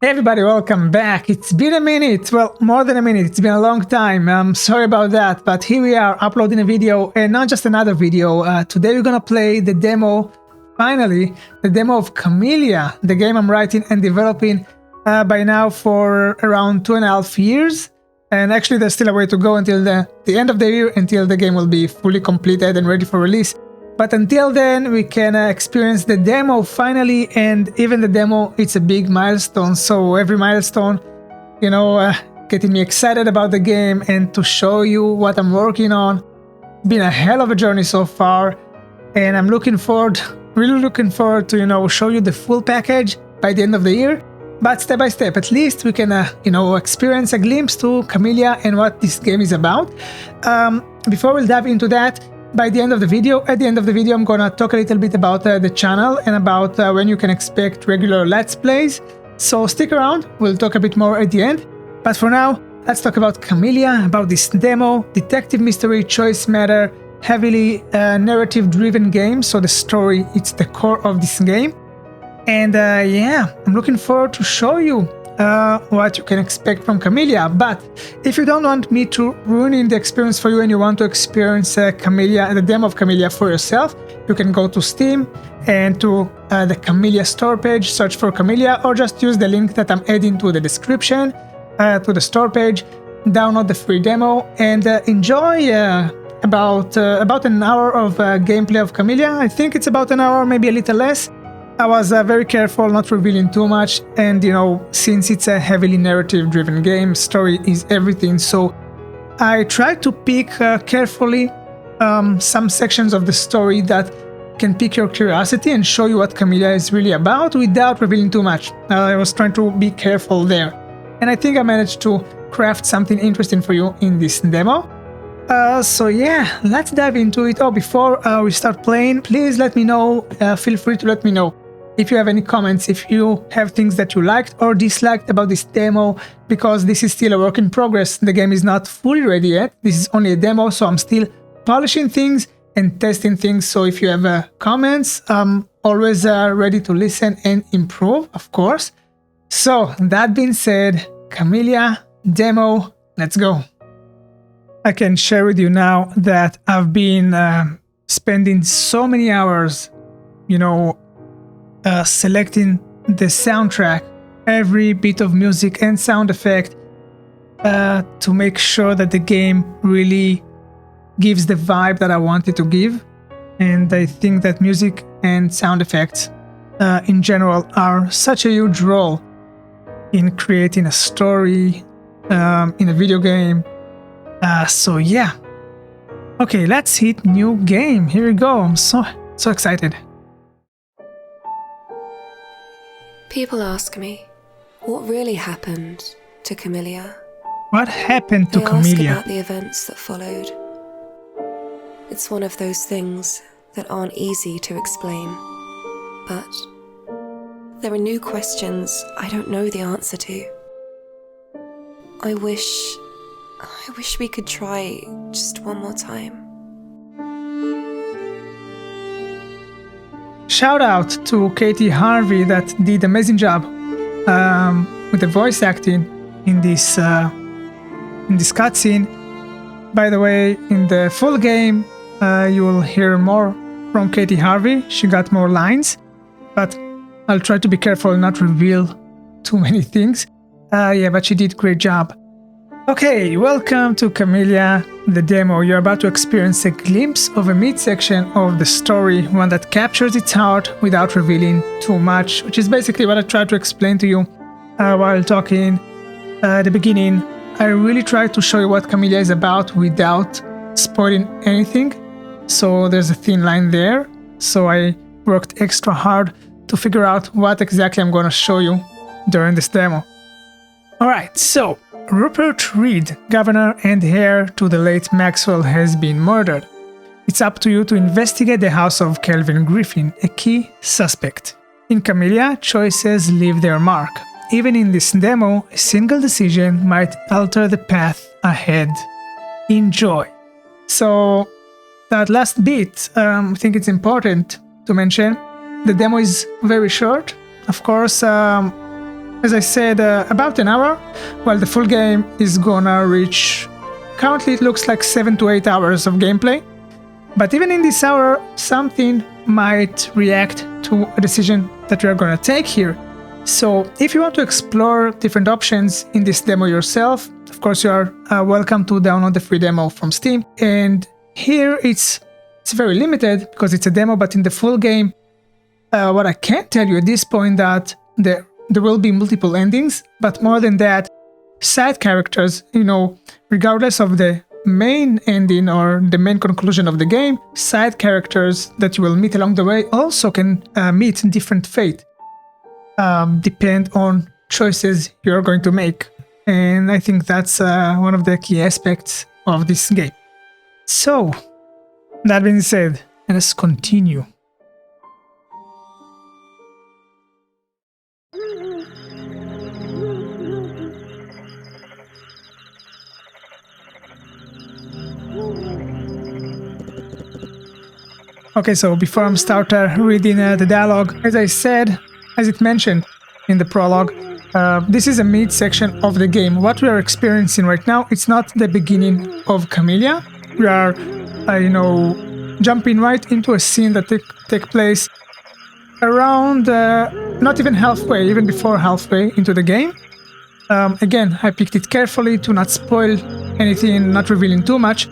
Hey everybody, welcome back. It's been a minute, well, more than a minute. It's been a long time. I'm sorry about that, but here we are uploading a video, and not just another video. Today we're gonna play the demo, finally, the demo of Kamilia, the game I'm writing and developing by now for around 2.5 years. And actually there's still a way to go until the end of the year, until the game will be fully completed and ready for release. But until then, we can experience the demo finally, and even the demo, it's a big milestone. So every milestone, getting me excited about the game and to show you what I'm working on. Been a hell of a journey so far, and I'm really looking forward to, show you the full package by the end of the year. But step by step, at least we can, experience a glimpse to Kamilia and what this game is about. Before we'll dive into that, at the end of the video, I'm gonna talk a little bit about the channel and about when you can expect regular Let's Plays. So stick around, we'll talk a bit more at the end. But for now, let's talk about Kamilia, about this demo, detective mystery, choice matter, heavily narrative-driven game. So the story, it's the core of this game. And I'm looking forward to show you what you can expect from Kamilia. But if you don't want me to ruin the experience for you and you want to experience Kamilia, the demo of Kamilia for yourself, you can go to Steam and to the Kamilia store page, search for Kamilia, or just use the link that I'm adding to the description to the store page, download the free demo, and enjoy about an hour of gameplay of Kamilia. I think it's about an hour, maybe a little less. I was very careful not revealing too much, and since it's a heavily narrative-driven game, story is everything, so I tried to pick carefully some sections of the story that can pique your curiosity and show you what Kamilia is really about without revealing too much. I was trying to be careful there, and I think I managed to craft something interesting for you in this demo. So yeah, let's dive into it. Oh, before we start playing, please let me know, feel free to let me know if you have any comments, if you have things that you liked or disliked about this demo, because this is still a work in progress. The game is not fully ready yet. This is only a demo, so I'm still polishing things and testing things. So if you have comments, I'm always ready to listen and improve, of course. So that being said, Kamilia demo, let's go. I can share with you now that I've been spending so many hours, selecting the soundtrack, every bit of music and sound effect to make sure that the game really gives the vibe that I want it to give. And I think that music and sound effects in general are such a huge role in creating a story in a video game. So yeah. Okay, let's hit new game. Here we go. I'm so excited. People ask me, what really happened to Kamilia? What happened to They Kamilia? ask about the events that followed. It's one of those things that aren't easy to explain. But there are new questions I don't know the answer to. I wish we could try just one more time. Shout out to Katie Harvey that did an amazing job with the voice acting in this cutscene. By the way, in the full game, you will hear more from Katie Harvey. She got more lines, but I'll try to be careful and not reveal too many things. But she did a great job. Okay, welcome to Kamilia, the demo. You're about to experience a glimpse of a midsection of the story, one that captures its heart without revealing too much, which is basically what I tried to explain to you while talking at the beginning. I really tried to show you what Kamilia is about without spoiling anything, so there's a thin line there. So I worked extra hard to figure out what exactly I'm going to show you during this demo. Alright, so Rupert Reed, governor and heir to the late Maxwell, has been murdered. It's up to you to investigate the house of Kelvin Griffin, a key suspect. In Kamilia, choices leave their mark. Even in this demo, a single decision might alter the path ahead. Enjoy. So, that last bit, I think it's important to mention. The demo is very short. Of course, as I said, about an hour, while the full game is gonna reach, currently it looks like 7 to 8 hours of gameplay. But even in this hour, something might react to a decision that we are gonna take here. So if you want to explore different options in this demo yourself, of course you are welcome to download the free demo from Steam. And here it's very limited because it's a demo, but in the full game, what I can tell you at this point that there will be multiple endings, but more than that, side characters, regardless of the main ending or the main conclusion of the game, side characters that you will meet along the way also can meet different fate. Depend on choices you're going to make. And I think that's one of the key aspects of this game. So, that being said, let us continue. Okay, so before I start reading the dialogue, as I said, as it mentioned in the prologue, this is a mid-section of the game. What we are experiencing right now, it's not the beginning of Kamilia. We are, jumping right into a scene that take place around, not even halfway, even before halfway into the game. Again, I picked it carefully to not spoil anything, not revealing too much.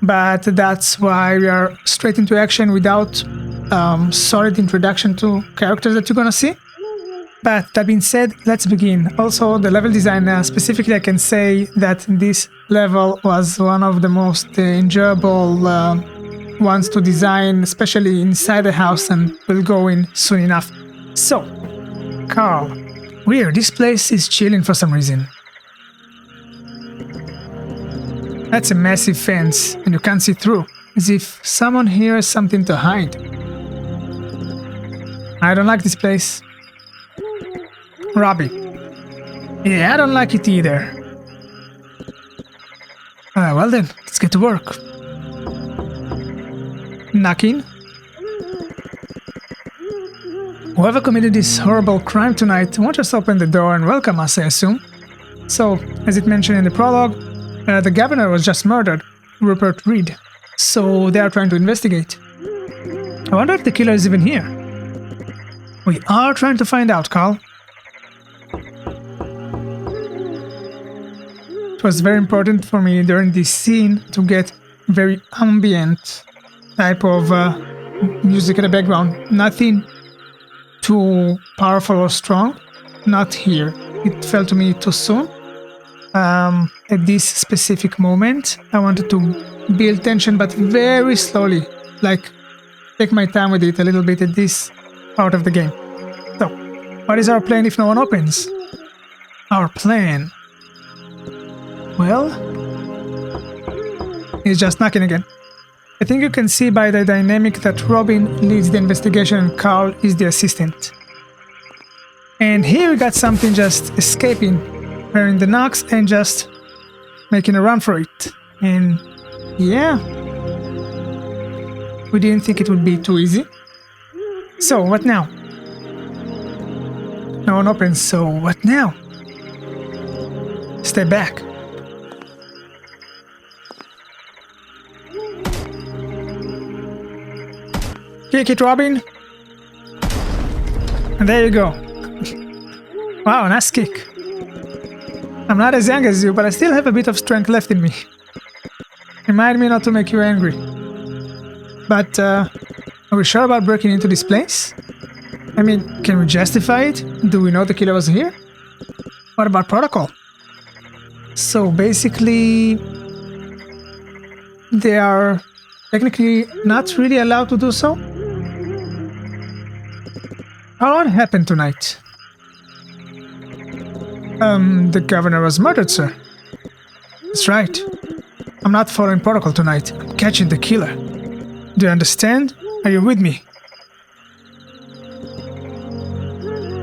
But that's why we are straight into action without solid introduction to characters that you're gonna see. But that being said, let's begin. Also, the level design, specifically I can say that this level was one of the most enjoyable ones to design, especially inside the house, and we'll go in soon enough. So, Carl, weird, this place is chilling for some reason. That's a massive fence, and you can't see through, as if someone here has something to hide. I don't like this place. Robbie. Yeah, I don't like it either. Well then, let's get to work. Knocking. Whoever committed this horrible crime tonight won't just open the door and welcome us, I assume. So, as it mentioned in the prologue, the governor was just murdered, Rupert Reed, so they are trying to investigate. I wonder if the killer is even here. We are trying to find out, Carl. It was very important for me during this scene to get very ambient type of music in the background. Nothing too powerful or strong, not here. It felt to me too soon. At this specific moment, I wanted to build tension, but very slowly, like take my time with it a little bit at this part of the game. So, what is our plan if no one opens? Our plan? Well, he's just knocking again. I think you can see by the dynamic that Robin leads the investigation and Carl is the assistant. And here we got something just escaping, hearing the knocks and just making a run for it. And yeah, we didn't think it would be too easy. So what now? No one opens, so what now? Step back. Kick it, Robin. And there you go. Wow, nice kick. I'm not as young as you, but I still have a bit of strength left in me. Remind me not to make you angry. But, are we sure about breaking into this place? I mean, can we justify it? Do we know the killer was here? What about protocol? So basically, they are technically not really allowed to do so? What happened tonight? The governor was murdered, sir. That's right. I'm not following protocol tonight. I'm catching the killer. Do you understand? Are you with me?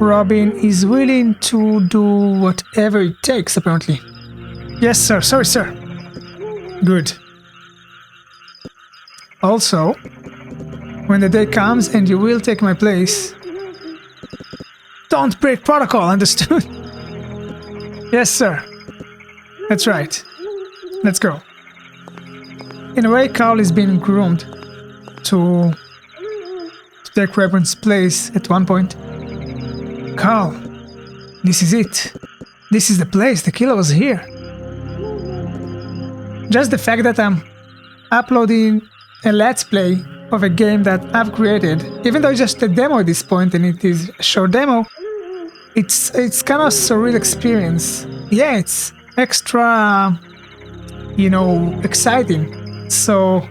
Robin is willing to do whatever it takes, apparently. Yes, sir. Sorry, sir. Good. Also, when the day comes and you will take my place, Don't break protocol, understood? Yes, sir. That's right. Let's go. In a way, Carl is being groomed to take Robin's place at one point. Carl, this is it. This is the place. The killer was here. Just the fact that I'm uploading a let's play of a game that I've created, even though it's just a demo at this point and it is a short demo, it's kind of a surreal experience. Yeah, it's extra, exciting. So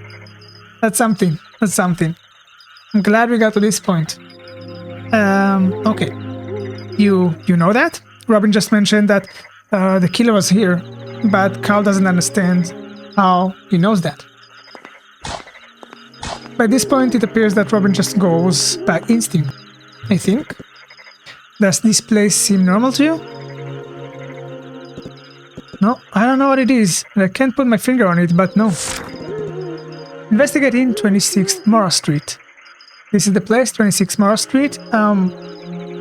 that's something. I'm glad we got to this point. Okay. You know that? Robin just mentioned that the killer was here, but Carl doesn't understand how he knows that. By this point, it appears that Robin just goes by instinct, I think. Does this place seem normal to you? No, I don't know what it is. I can't put my finger on it, but no. Investigating 26th Mora Street. This is the place, 26th Mora Street.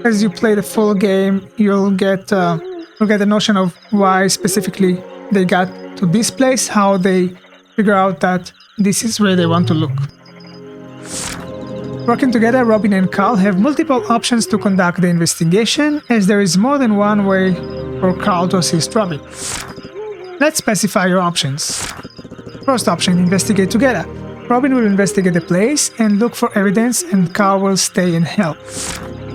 As you play the full game, you'll get a notion of why specifically they got to this place, how they figure out that this is where they want to look. Working together, Robin and Carl have multiple options to conduct the investigation, as there is more than one way for Carl to assist Robin. Let's specify your options. First option, investigate together. Robin will investigate the place and look for evidence, and Carl will stay and help.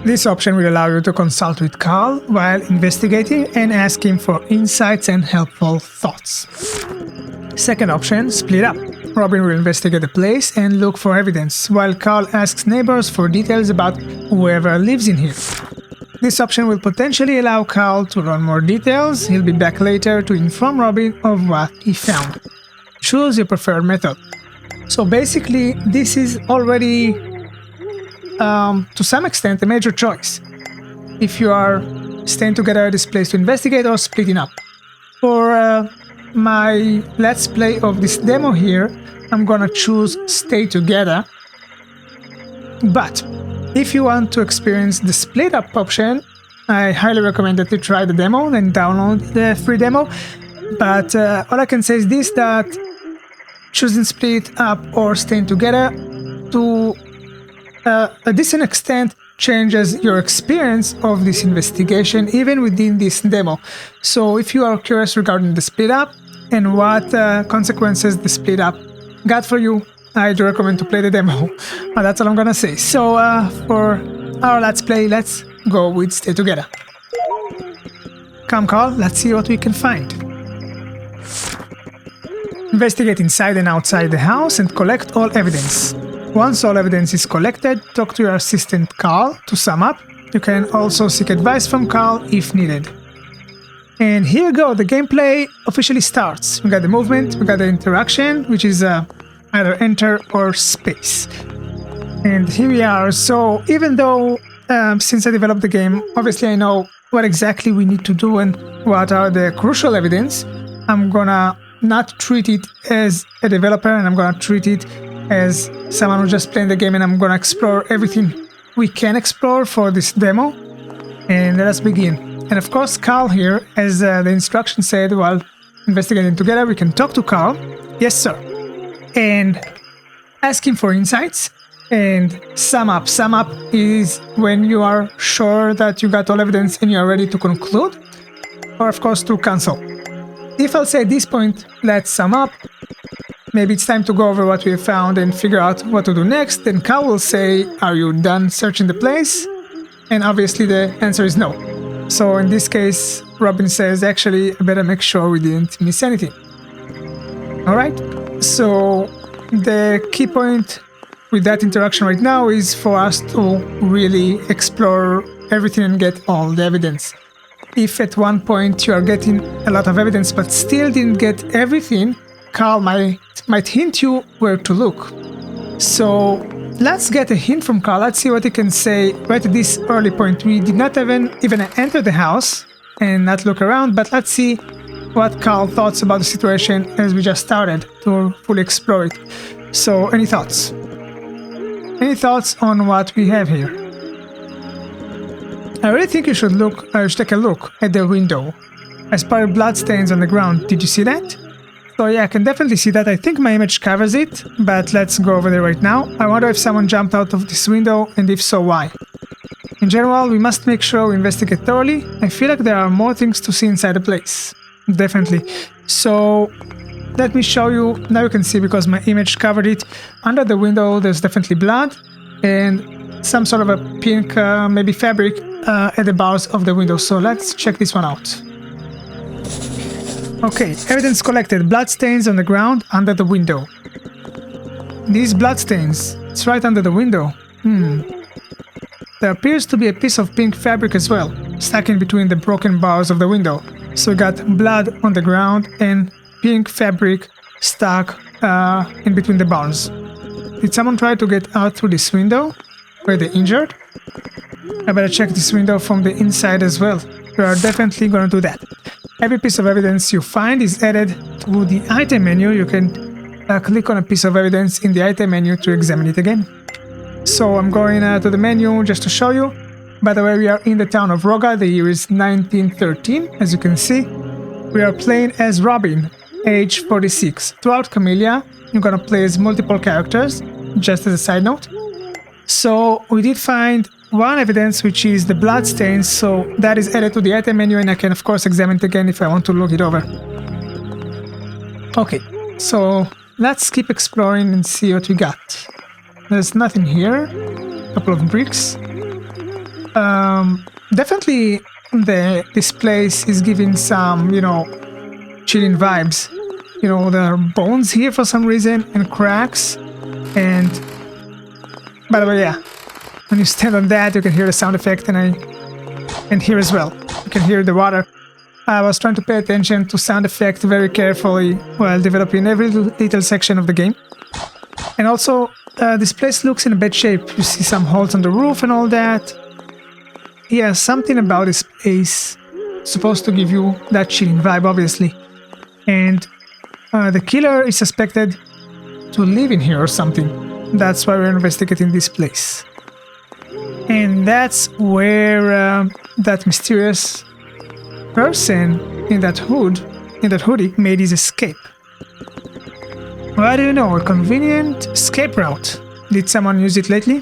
This option will allow you to consult with Carl while investigating and ask him for insights and helpful thoughts. Second option, split up. Robin will investigate the place and look for evidence, while Carl asks neighbors for details about whoever lives in here. This option will potentially allow Carl to learn more details. He'll be back later to inform Robin of what he found. Choose your preferred method. So basically, this is already, to some extent, a major choice. If you are staying together at this place to investigate or splitting up. For my let's play of this demo here, I'm gonna choose stay together. But if you want to experience the split up option, I highly recommend that you try the demo and download the free demo. But all I can say is this, that choosing split up or staying together to a decent extent changes your experience of this investigation even within this demo. So if you are curious regarding the split up and what consequences the split up got for you, I do recommend to play the demo. That's all I'm gonna say. So for our let's play, let's go with stay together. Come Carl, let's see what we can find. Investigate inside and outside the house and collect all evidence. Once all evidence is collected, talk to your assistant Carl to sum up. You can also seek advice from Carl if needed. And here we go, the gameplay officially starts. We got the movement, we got the interaction, which is either enter or space. And here we are. So even though since I developed the game, obviously I know what exactly we need to do and what are the crucial evidence, I'm gonna not treat it as a developer, and I'm gonna treat it as someone who's just playing the game, and I'm gonna explore everything we can explore for this demo. And let us begin. And of course, Carl here, as the instruction said, while investigating together, we can talk to Carl. Yes, sir. And ask him for insights and sum up. Sum up is when you are sure that you got all evidence and you are ready to conclude, or of course to cancel. If I'll say at this point, let's sum up, maybe it's time to go over what we have found and figure out what to do next, then Carl will say, are you done searching the place? And obviously the answer is no. So in this case, Robin says, actually, I better make sure we didn't miss anything. Alright, so the key point with that interaction right now is for us to really explore everything and get all the evidence. If at one point you are getting a lot of evidence but still didn't get everything, Carl might hint you where to look. So let's get a hint from Carl. Let's see what he can say right at this early point. We did not even enter the house and not look around, but let's see what Carl thoughts about the situation as we just started to fully explore it. So any thoughts? Any thoughts on what we have here? I really think you should take a look at the window. I spotted bloodstains on the ground. Did you see that? So yeah, I can definitely see that. I think my image covers it, but let's go over there right now. I wonder if someone jumped out of this window, and if so, why. In general, we must make sure we investigate thoroughly. I feel like there are more things to see inside the place. Definitely. So let me show you. Now you can see, because my image covered it. Under the window, there's definitely blood and some sort of a pink, maybe fabric at the bars of the window. So let's check this one out. Okay, evidence collected. Bloodstains on the ground under the window. These bloodstains, it's right under the window. There appears to be a piece of pink fabric as well, stuck in between the broken bars of the window. So we got blood on the ground and pink fabric stuck in between the bars. Did someone try to get out through this window? Were they injured? I better check this window from the inside as well. We are definitely going to do that. Every piece of evidence you find is added to the item menu. You can click on a piece of evidence in the item menu to examine it again. So I'm going to the menu just to show you. By the way, we are in the town of Roga. The year is 1913. As you can see, we are playing as Robin, age 46. Throughout Kamilia, you're going to play as multiple characters, just as a side note. So we did find one evidence, which is the blood stains, so that is added to the item menu, and I can of course examine it again if I want to look it over. Okay, so let's keep exploring and see what we got. There's nothing here. A couple of bricks. Definitely this place is giving some, chilling vibes. There are bones here for some reason, and cracks, and by the way, yeah, when you stand on that, you can hear the sound effect, and here as well. You can hear the water. I was trying to pay attention to sound effect very carefully while developing every little section of the game. And also, this place looks in a bad shape. You see some holes on the roof and all that. Yeah, something about this place is supposed to give you that chilling vibe, obviously. And the killer is suspected to live in here or something. That's why we're investigating this place. And that's where that mysterious person in that hoodie made his escape. What do you know? A convenient escape route. Did someone use it lately?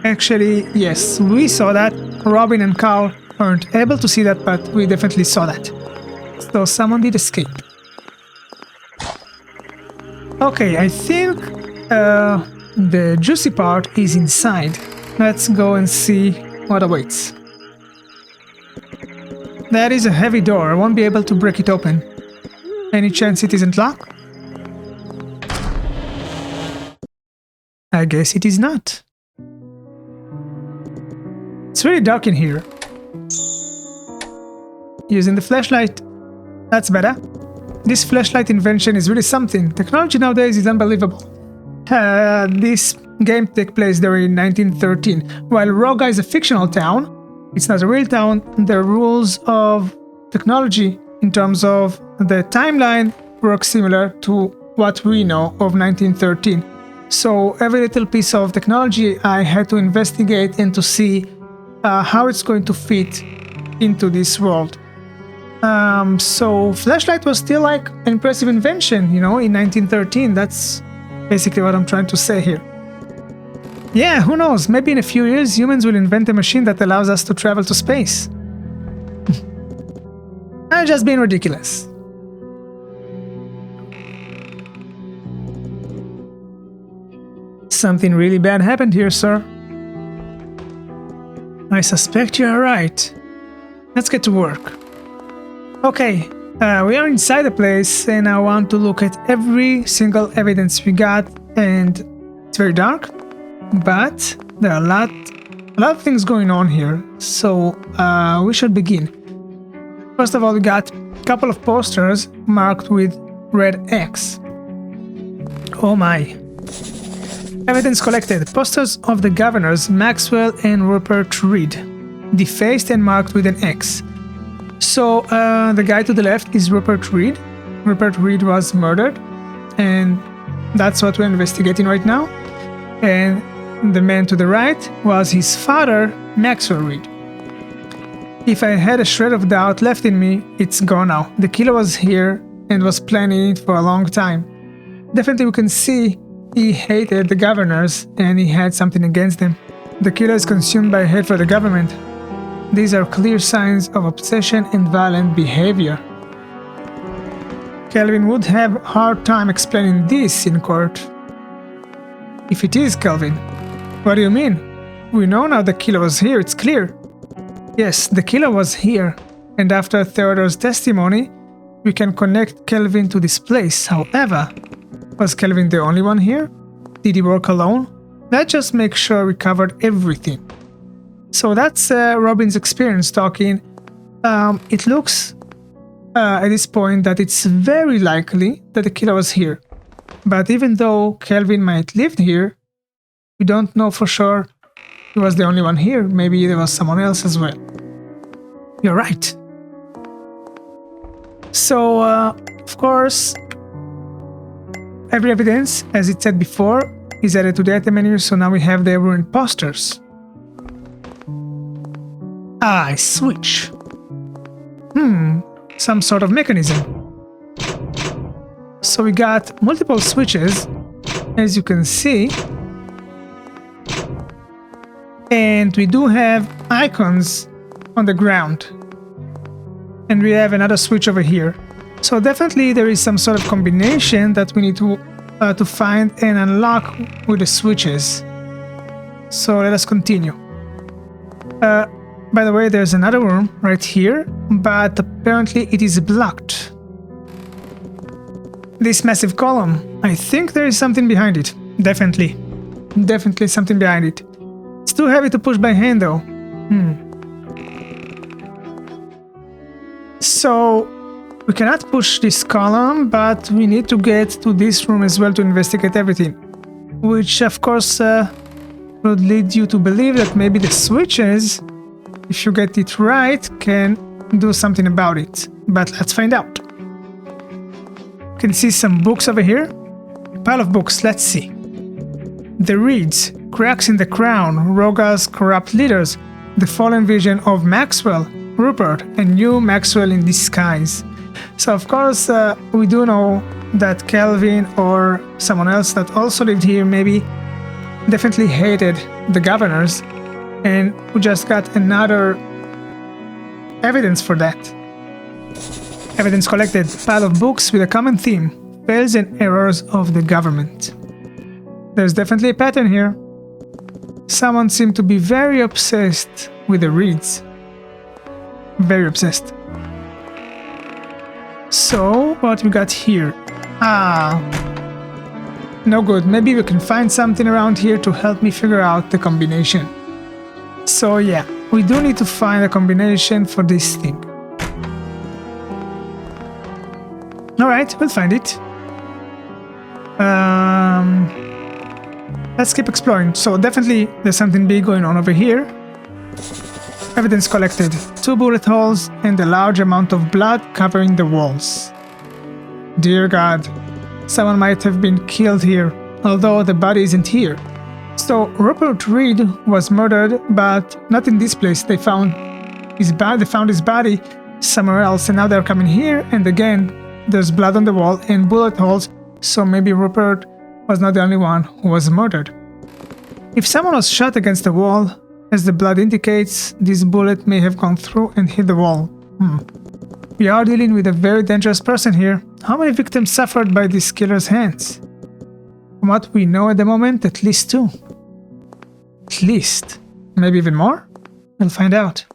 Actually, yes, we saw that. Robin and Carl weren't able to see that, but we definitely saw that. So someone did escape. Okay, I think the juicy part is inside. Let's go and see what awaits. That is a heavy door. I won't be able to break it open. Any chance it isn't locked? I guess it is not. It's really dark in here. Using the flashlight. That's better. This flashlight invention is really something. Technology nowadays is unbelievable. This game takes place there in 1913. While Roga is a fictional town, it's not a real town. The rules of technology in terms of the timeline work similar to what we know of 1913. So every little piece of technology I had to investigate and to see how it's going to fit into this world. So flashlight was still like an impressive invention, in 1913. That's basically what I'm trying to say here. Yeah, who knows? Maybe in a few years, humans will invent a machine that allows us to travel to space. I'm just being ridiculous. Something really bad happened here, sir. I suspect you are right. Let's get to work. Okay, we are inside the place, and I want to look at every single evidence we got, and it's very dark, but there are a lot of things going on here, so we should begin. First of all, we got a couple of posters marked with red X. Oh my. Evidence collected. Posters of the governors Maxwell and Rupert Reed, defaced and marked with an X. So the guy to the left is Rupert Reed. Rupert Reed was murdered, and that's what we're investigating right now. And The man to the right was his father, Maxwell Reed. If I had a shred of doubt left in me, it's gone now. The killer was here and was planning it for a long time. Definitely we can see he hated the governors and he had something against them. The killer is consumed by hate for the government. These are clear signs of obsession and violent behavior. Kelvin would have a hard time explaining this in court. If it is Kelvin. What do you mean? We know now the killer was here, it's clear. Yes, the killer was here, and after Theodore's testimony, we can connect Kelvin to this place. However, was Kelvin the only one here? Did he work alone? Let's just make sure we covered everything. So that's Robin's experience talking. It looks at this point that it's very likely that the killer was here. But even though Kelvin might live here, we don't know for sure he was the only one here. Maybe there was someone else as well. You're right. So, of course, every evidence, as it said before, is added to the item menu, so now we have the ruined posters. Ah, switch. Some sort of mechanism. So we got multiple switches, as you can see. And we do have icons on the ground. And we have another switch over here. So definitely there is some sort of combination that we need to find and unlock with the switches. So let us continue. By the way, there's another room right here, but apparently it is blocked. This massive column, I think there is something behind it. Definitely something behind it. It's too heavy to push by hand though. So we cannot push this column, but we need to get to this room as well to investigate everything. Which of course would lead you to believe that maybe the switches, if you get it right, can do something about it. But let's find out. You can see some books over here. A pile of books, let's see. The Reeds, Cracks in the Crown, Roga's Corrupt Leaders, The Fallen Vision of Maxwell, Rupert, and New Maxwell in Disguise. So of course we do know that Kelvin or someone else that also lived here maybe definitely hated the governors, and we just got another evidence for that. Evidence collected, pile of books with a common theme, fails and errors of the government. There's definitely a pattern here. Someone seemed to be very obsessed with the Reeds. Very obsessed. So, what we got here? No good. Maybe we can find something around here to help me figure out the combination. So yeah, we do need to find a combination for this thing. Alright, we'll find it. Let's keep exploring. So definitely there's something big going on over here. Evidence collected. 2 bullet holes and a large amount of blood covering the walls. Dear God, someone might have been killed here, although the body isn't here. So Rupert Reed was murdered, but not in this place. They found his body somewhere else, and now they're coming here, and again there's blood on the wall and bullet holes, so maybe Rupert was not the only one who was murdered. If someone was shot against the wall, as the blood indicates, this bullet may have gone through and hit the wall. We are dealing with a very dangerous person here. How many victims suffered by this killer's hands? From what we know at the moment, at least 2. At least. Maybe even more? We'll find out.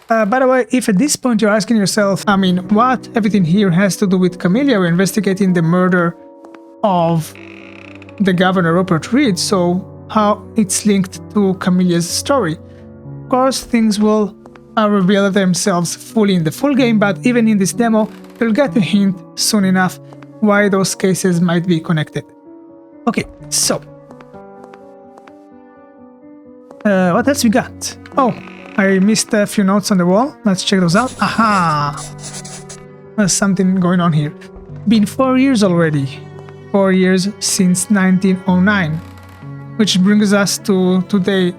By the way, if at this point you're asking yourself, what everything here has to do with Kamilia, we're investigating the murder of the governor Rupert Reed, so how it's linked to Kamilia's story. Of course, things will reveal themselves fully in the full game, but even in this demo, you'll get a hint soon enough why those cases might be connected. Okay, so what else we got? Oh, I missed a few notes on the wall. Let's check those out. Aha! There's something going on here. Been 4 years already. 4 years since 1909. which brings us to today.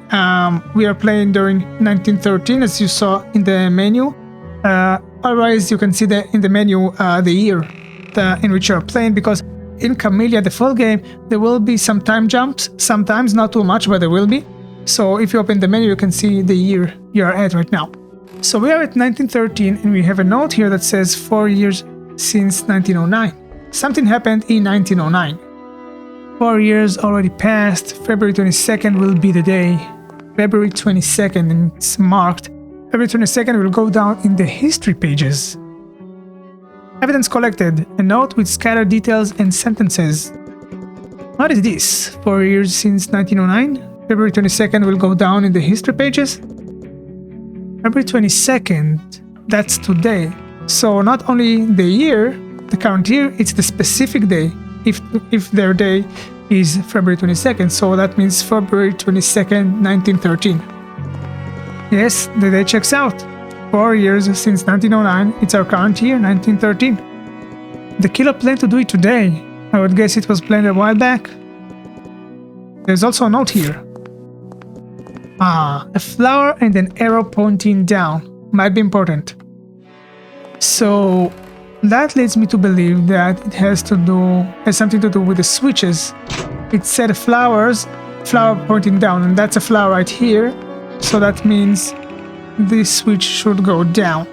We are playing during 1913, as you saw in the menu. Otherwise, you can see in the menu the year in which you are playing, because in Kamilia, the full game, there will be some time jumps, sometimes not too much, but there will be. So if you open the menu, you can see the year you are at right now. So we are at 1913, and we have a note here that says 4 years since 1909. Something happened in 1909. 4 years already passed. February 22nd will be the day. February 22nd, and it's marked. February 22nd will go down in the history pages. Evidence collected. A note with scattered details and sentences. What is this? 4 years since 1909? February 22nd will go down in the history pages? February 22nd, that's today. So not only the year, the current year, it's the specific day. If their day is February 22nd, so that means February 22nd, 1913. Yes, the day checks out. 4 years since 1909, it's our current year, 1913. The killer planned to do it today. I would guess it was planned a while back. There's also a note here. A flower and an arrow pointing down. Might be important. So that leads me to believe that it has something to do with the switches. It said flower pointing down, and that's a flower right here. So that means this switch should go down.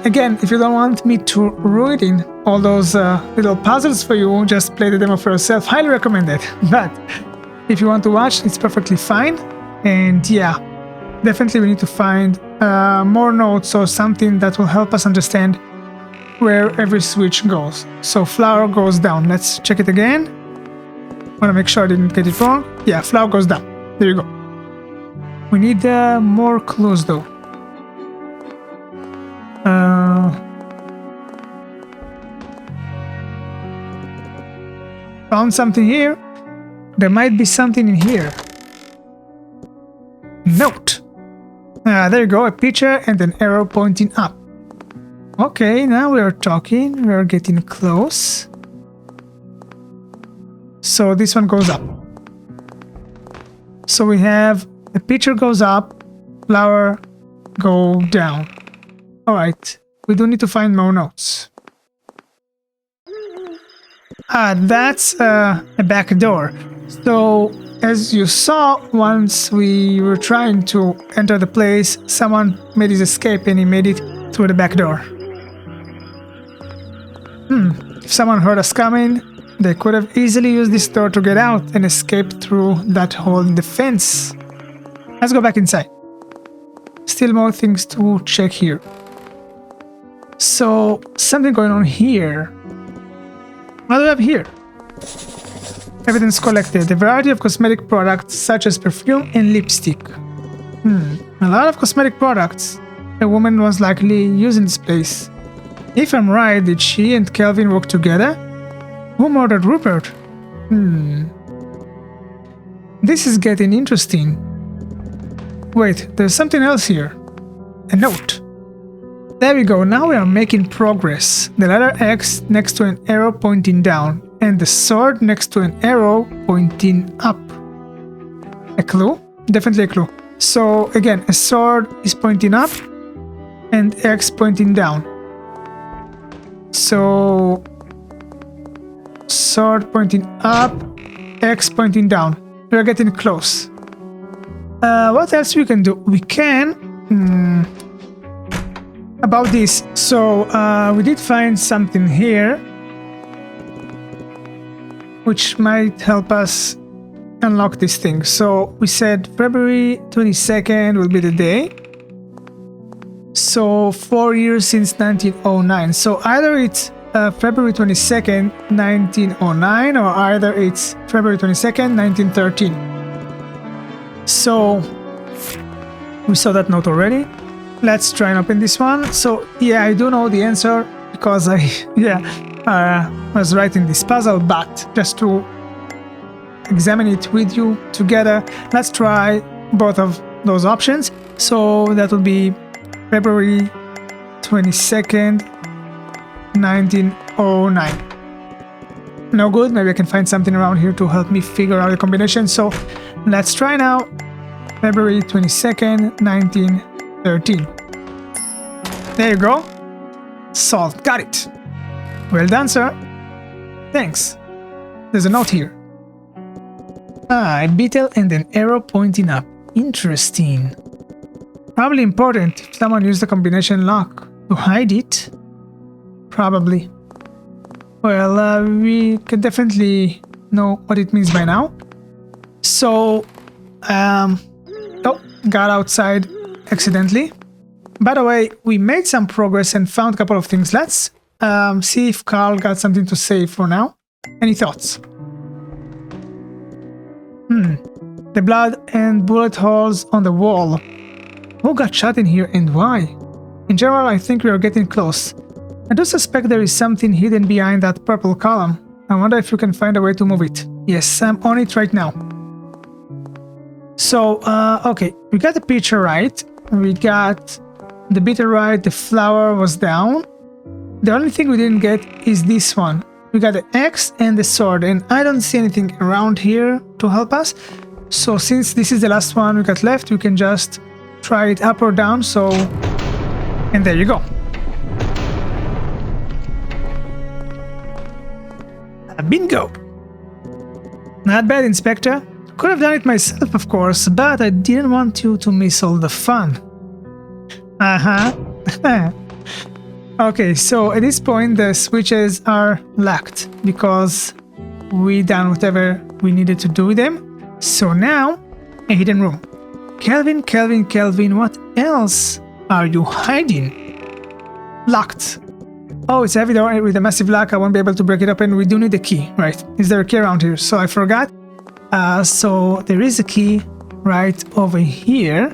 Again, if you don't want me to ruin all those little puzzles for you, just play the demo for yourself. Highly recommend it. But if you want to watch, it's perfectly fine. And yeah, definitely we need to find more notes or something that will help us understand where every switch goes. So flower goes down. Let's check it again. Want to make sure I didn't get it wrong. Yeah, flower goes down. There you go. We need more clues though. Found something here. There might be something in here. Note. There you go, a picture and an arrow pointing up. Okay, now we are talking. We are getting close. So this one goes up. So we have a picture goes up, flower go down. Alright, we do need to find more notes. That's a back door. So, as you saw, once we were trying to enter the place, someone made his escape and he made it through the back door. If someone heard us coming, they could have easily used this door to get out and escape through that hole in the fence. Let's go back inside. Still more things to check here. So, something going on here. What do we have here? Evidence collected. A variety of cosmetic products such as perfume and lipstick. A lot of cosmetic products. A woman was likely using this place. If I'm right, did she and Kelvin work together? Who murdered Rupert? This is getting interesting. Wait, there's something else here. A note. There we go, now we are making progress. The letter X next to an arrow pointing down, and the sword next to an arrow pointing up. A clue? Definitely a clue. So again, a sword is pointing up, and X pointing down. So sword pointing up, X pointing down. We are getting close. What else we can do? We can... about this. So we did find something here which might help us unlock this thing. So we said February 22nd will be the day. So 4 years since 1909. So either it's February 22nd, 1909, or either it's February 22nd, 1913. So we saw that note already. Let's try and open this one. So yeah, I do know the answer because I was writing this puzzle, but just to examine it with you together, let's try both of those options. So that will be February 22nd, 1909. No good. Maybe I can find something around here to help me figure out the combination. So let's try now. February 22nd, 1913. There you go. Solved. Got it. Well done, sir. Thanks. There's a note here. A beetle and an arrow pointing up. Interesting. Probably important if someone used the combination lock to hide it. Probably. Well, we can definitely know what it means by now. So, oh, got outside accidentally. By the way, we made some progress and found a couple of things. Let's see if Carl got something to say for now. Any thoughts? The blood and bullet holes on the wall. Who got shot in here and why? In general, I think we are getting close. I do suspect there is something hidden behind that purple column. I wonder if you can find a way to move it. Yes, I'm on it right now. So, okay, we got the picture right. We got the beetle right, the flower was down. The only thing we didn't get is this one. We got the axe and the sword, and I don't see anything around here to help us. So since this is the last one we got left, we can just try it up or down, so... And there you go. Bingo! Not bad, Inspector. Could have done it myself, of course, but I didn't want you to miss all the fun. Okay, so at this point the switches are locked because we done whatever we needed to do with them. So now, a hidden room. Kelvin, what else are you hiding? Locked. Oh, it's a heavy door with a massive lock. I won't be able to break it open. We do need a key, right? Is there a key around here? So I forgot. So there is a key right over here.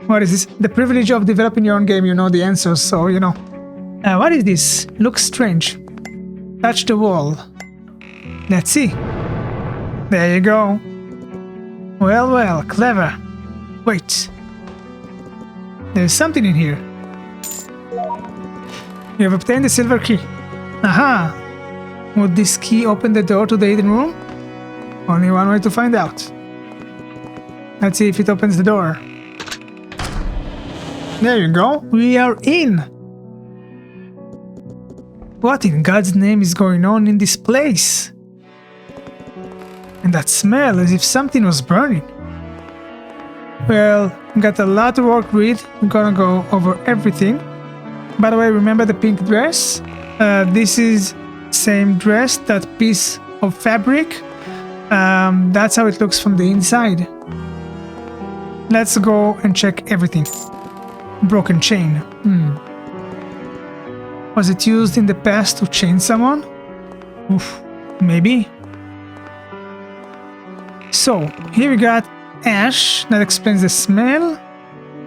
What is this? The privilege of developing your own game. You know the answers, so you know. What is this? Looks strange. Touch the wall. Let's see. There you go. Well, clever. Wait. There's something in here. You have obtained the silver key. Aha! Would this key open the door to the hidden room? Only one way to find out. Let's see if it opens the door. There you go. We are in! What in God's name is going on in this place? And that smell, as if something was burning. Well, got a lot to work with. We're gonna go over everything. By the way, remember the pink dress? This is same dress, that piece of fabric. That's how it looks from the inside. Let's go and check everything. Broken chain. Was it used in the past to chain someone? Oof, maybe. So, here we got ash. That explains the smell.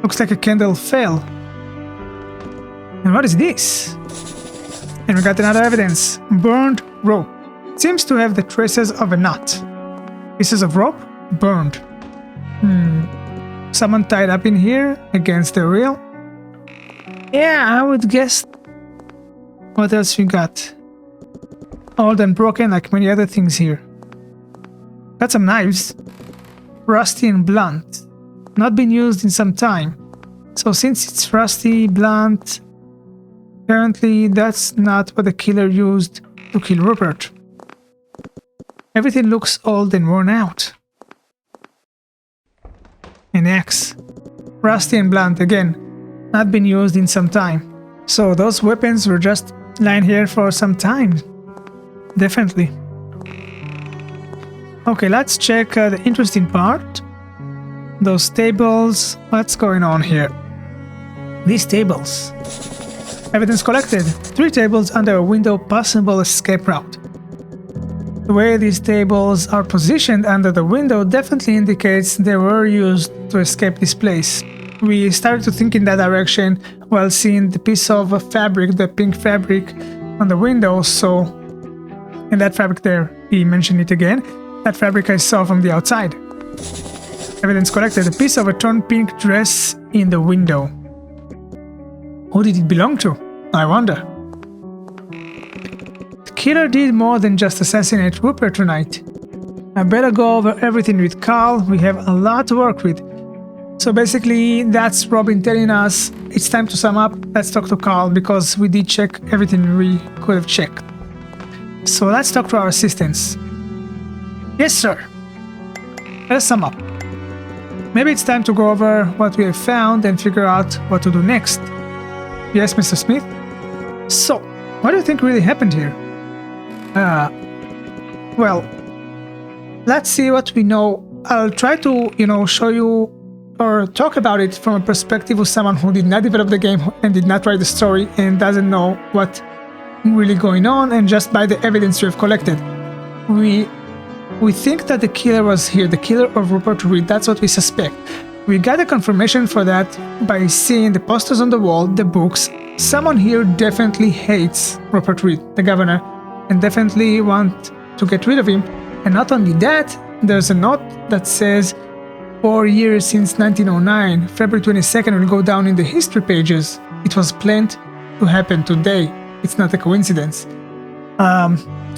Looks like a candle fell. And what is this? And we got another evidence. Burned rope. Seems to have the traces of a knot. Pieces of rope? Burned. Someone tied up in here against the rail? Yeah, I would guess. What else we got? Old and broken like many other things here. Got some knives. Rusty and blunt. Not been used in some time. So since it's rusty, blunt, apparently that's not what the killer used to kill Rupert. Everything looks old and worn out. An axe. Rusty and blunt again. Not been used in some time. So those weapons were just lying here for some time. Definitely. Okay, let's check the interesting part. Those tables. What's going on here? These tables. Evidence collected. 3 tables under a window, possible escape route. The way these tables are positioned under the window definitely indicates they were used to escape this place. We started to think in that direction while seeing the piece of fabric, the pink fabric on the window, so... And that fabric there, he mentioned it again. That fabric I saw from the outside. Evidence collected. A piece of a torn pink dress in the window. Who did it belong to? I wonder. The killer did more than just assassinate Rupert tonight. I better go over everything with Carl. We have a lot to work with. So basically, that's Robin telling us it's time to sum up. Let's talk to Carl because we did check everything we could have checked. So let's talk to our assistants. Yes, sir. Let's sum up. Maybe it's time to go over what we have found and figure out what to do next. Yes, Mr. Smith? So, what do you think really happened here? Well, let's see what we know. I'll try to, show you or talk about it from a perspective of someone who did not develop the game and did not write the story and doesn't know what's really going on, and just by the evidence we have collected. We think that the killer was here, the killer of Rupert Reed. That's what we suspect. We got a confirmation for that by seeing the posters on the wall, the books. Someone here definitely hates Rupert Reed, the governor, and definitely want to get rid of him. And not only that, there's a note that says 4 years since 1909, February 22nd will go down in the history pages. It was planned to happen today. It's not a coincidence.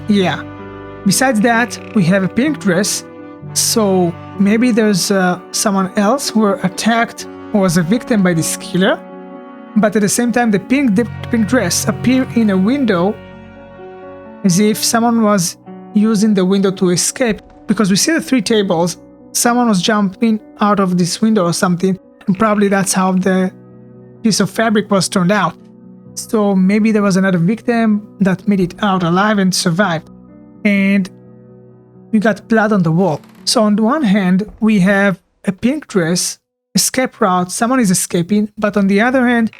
Yeah. Besides that, we have a pink dress, so maybe there's someone else who were attacked or was a victim by this killer. But at the same time, the pink dress appeared in a window as if someone was using the window to escape, because we see the 3 tables. Someone was jumping out of this window or something, and probably that's how the piece of fabric was turned out. So maybe there was another victim that made it out alive and survived. And we got blood on the wall. So on the one hand, we have a pink dress, escape route, someone is escaping, but on the other hand,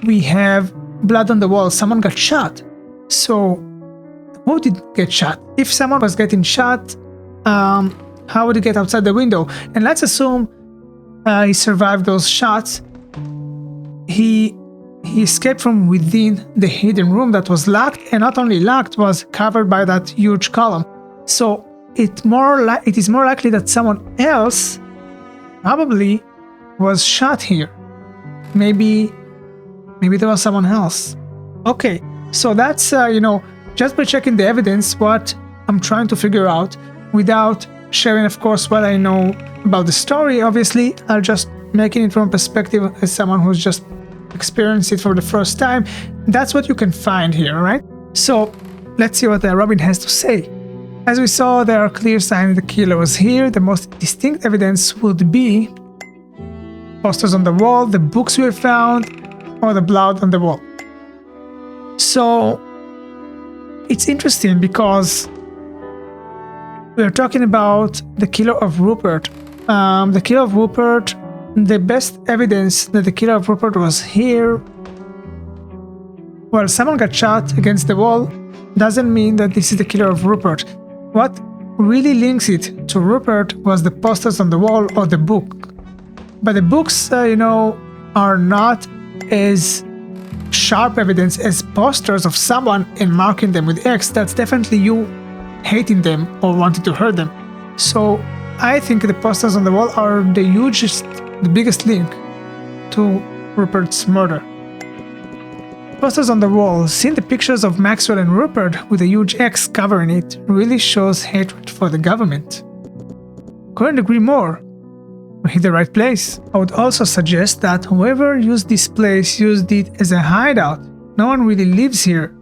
we have blood on the wall, someone got shot. So who did get shot? If someone was getting shot, how would he get outside the window? And let's assume he survived those shots. He escaped from within the hidden room that was locked, and not only locked, was covered by that huge column. So it is more likely that someone else probably was shot here. Maybe there was someone else. Okay, so that's just by checking the evidence, what I'm trying to figure out, without sharing, of course, what I know about the story. Obviously, I'll just making it from a perspective as someone who's just experienced it for the first time. That's what you can find here, right? So let's see what Robin has to say. As we saw, there are clear signs the killer was here. The most distinct evidence would be posters on the wall, the books we have found, or the blood on the wall. So it's interesting because we are talking about the killer of Rupert. The killer of Rupert, the best evidence that the killer of Rupert was here, well, someone got shot against the wall, doesn't mean that this is the killer of Rupert. What really links it to Rupert was the posters on the wall or the book. But the books, are not as sharp evidence as posters of someone and marking them with X. That's definitely you hating them or wanting to hurt them. So I think the posters on the wall are the biggest link to Rupert's murder. Posters on the wall, seeing the pictures of Maxwell and Rupert with a huge X covering it, really shows hatred for the government. Couldn't agree more. We hit the right place. I would also suggest that whoever used this place used it as a hideout. No one really lives here.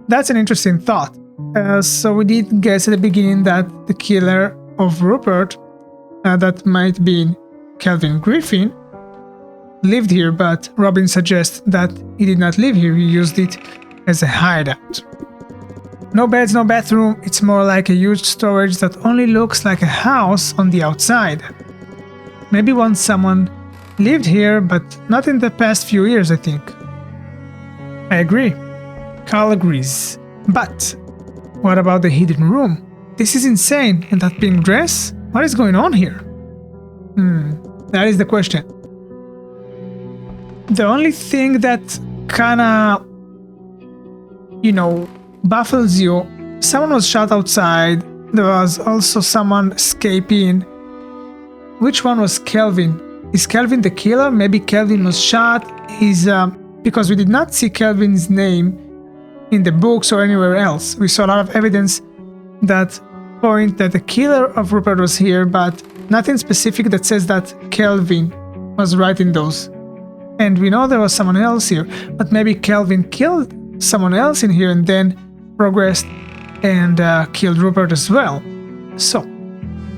That's an interesting thought. So we did guess at the beginning that the killer of Rupert, that might be Kelvin Griffin, lived here, but Robin suggests that he did not live here, he used it as a hideout. No beds, no bathroom, it's more like a huge storage that only looks like a house on the outside. Maybe once someone lived here, but not in the past few years, I think. I agree. Carl agrees. But what about the hidden room? This is insane, and that pink dress? What is going on here? That is the question. The only thing that kinda, baffles you, someone was shot outside, there was also someone escaping. Which one was Kelvin? Is Kelvin the killer? Maybe Kelvin was shot. Because we did not see Kelvin's name in the books or anywhere else. We saw a lot of evidence that point that the killer of Rupert was here, but nothing specific that says that Kelvin was writing those. And we know there was someone else here, but maybe Kelvin killed someone else in here and then progressed and killed Rupert as well. So,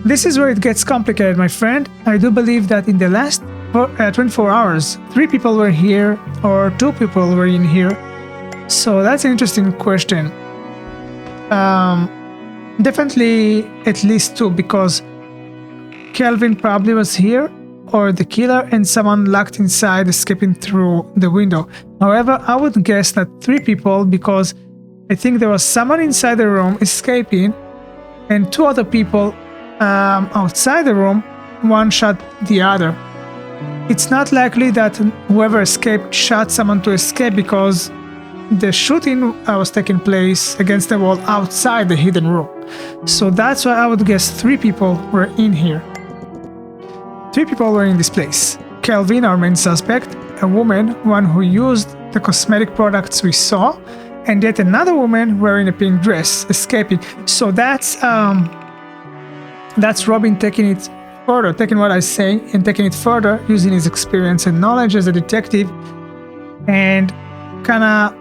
this is where it gets complicated, my friend. I do believe that in the last 24 hours, 3 people were here or 2 people were in here. So that's an interesting question. Definitely at least 2, because Kelvin probably was here, or the killer and someone locked inside escaping through the window. However, I would guess that 3 people, because I think there was someone inside the room escaping and 2 other people outside the room. One shot the other. It's not likely that whoever escaped shot someone to escape, because the shooting was taking place against the wall outside the hidden room. So that's why I would guess 3 people were in here. 3 people were in this place. Kelvin, our main suspect, a woman, one who used the cosmetic products we saw, and yet another woman wearing a pink dress, escaping. So that's Robin taking it further, taking what I say and taking it further, using his experience and knowledge as a detective, and kinda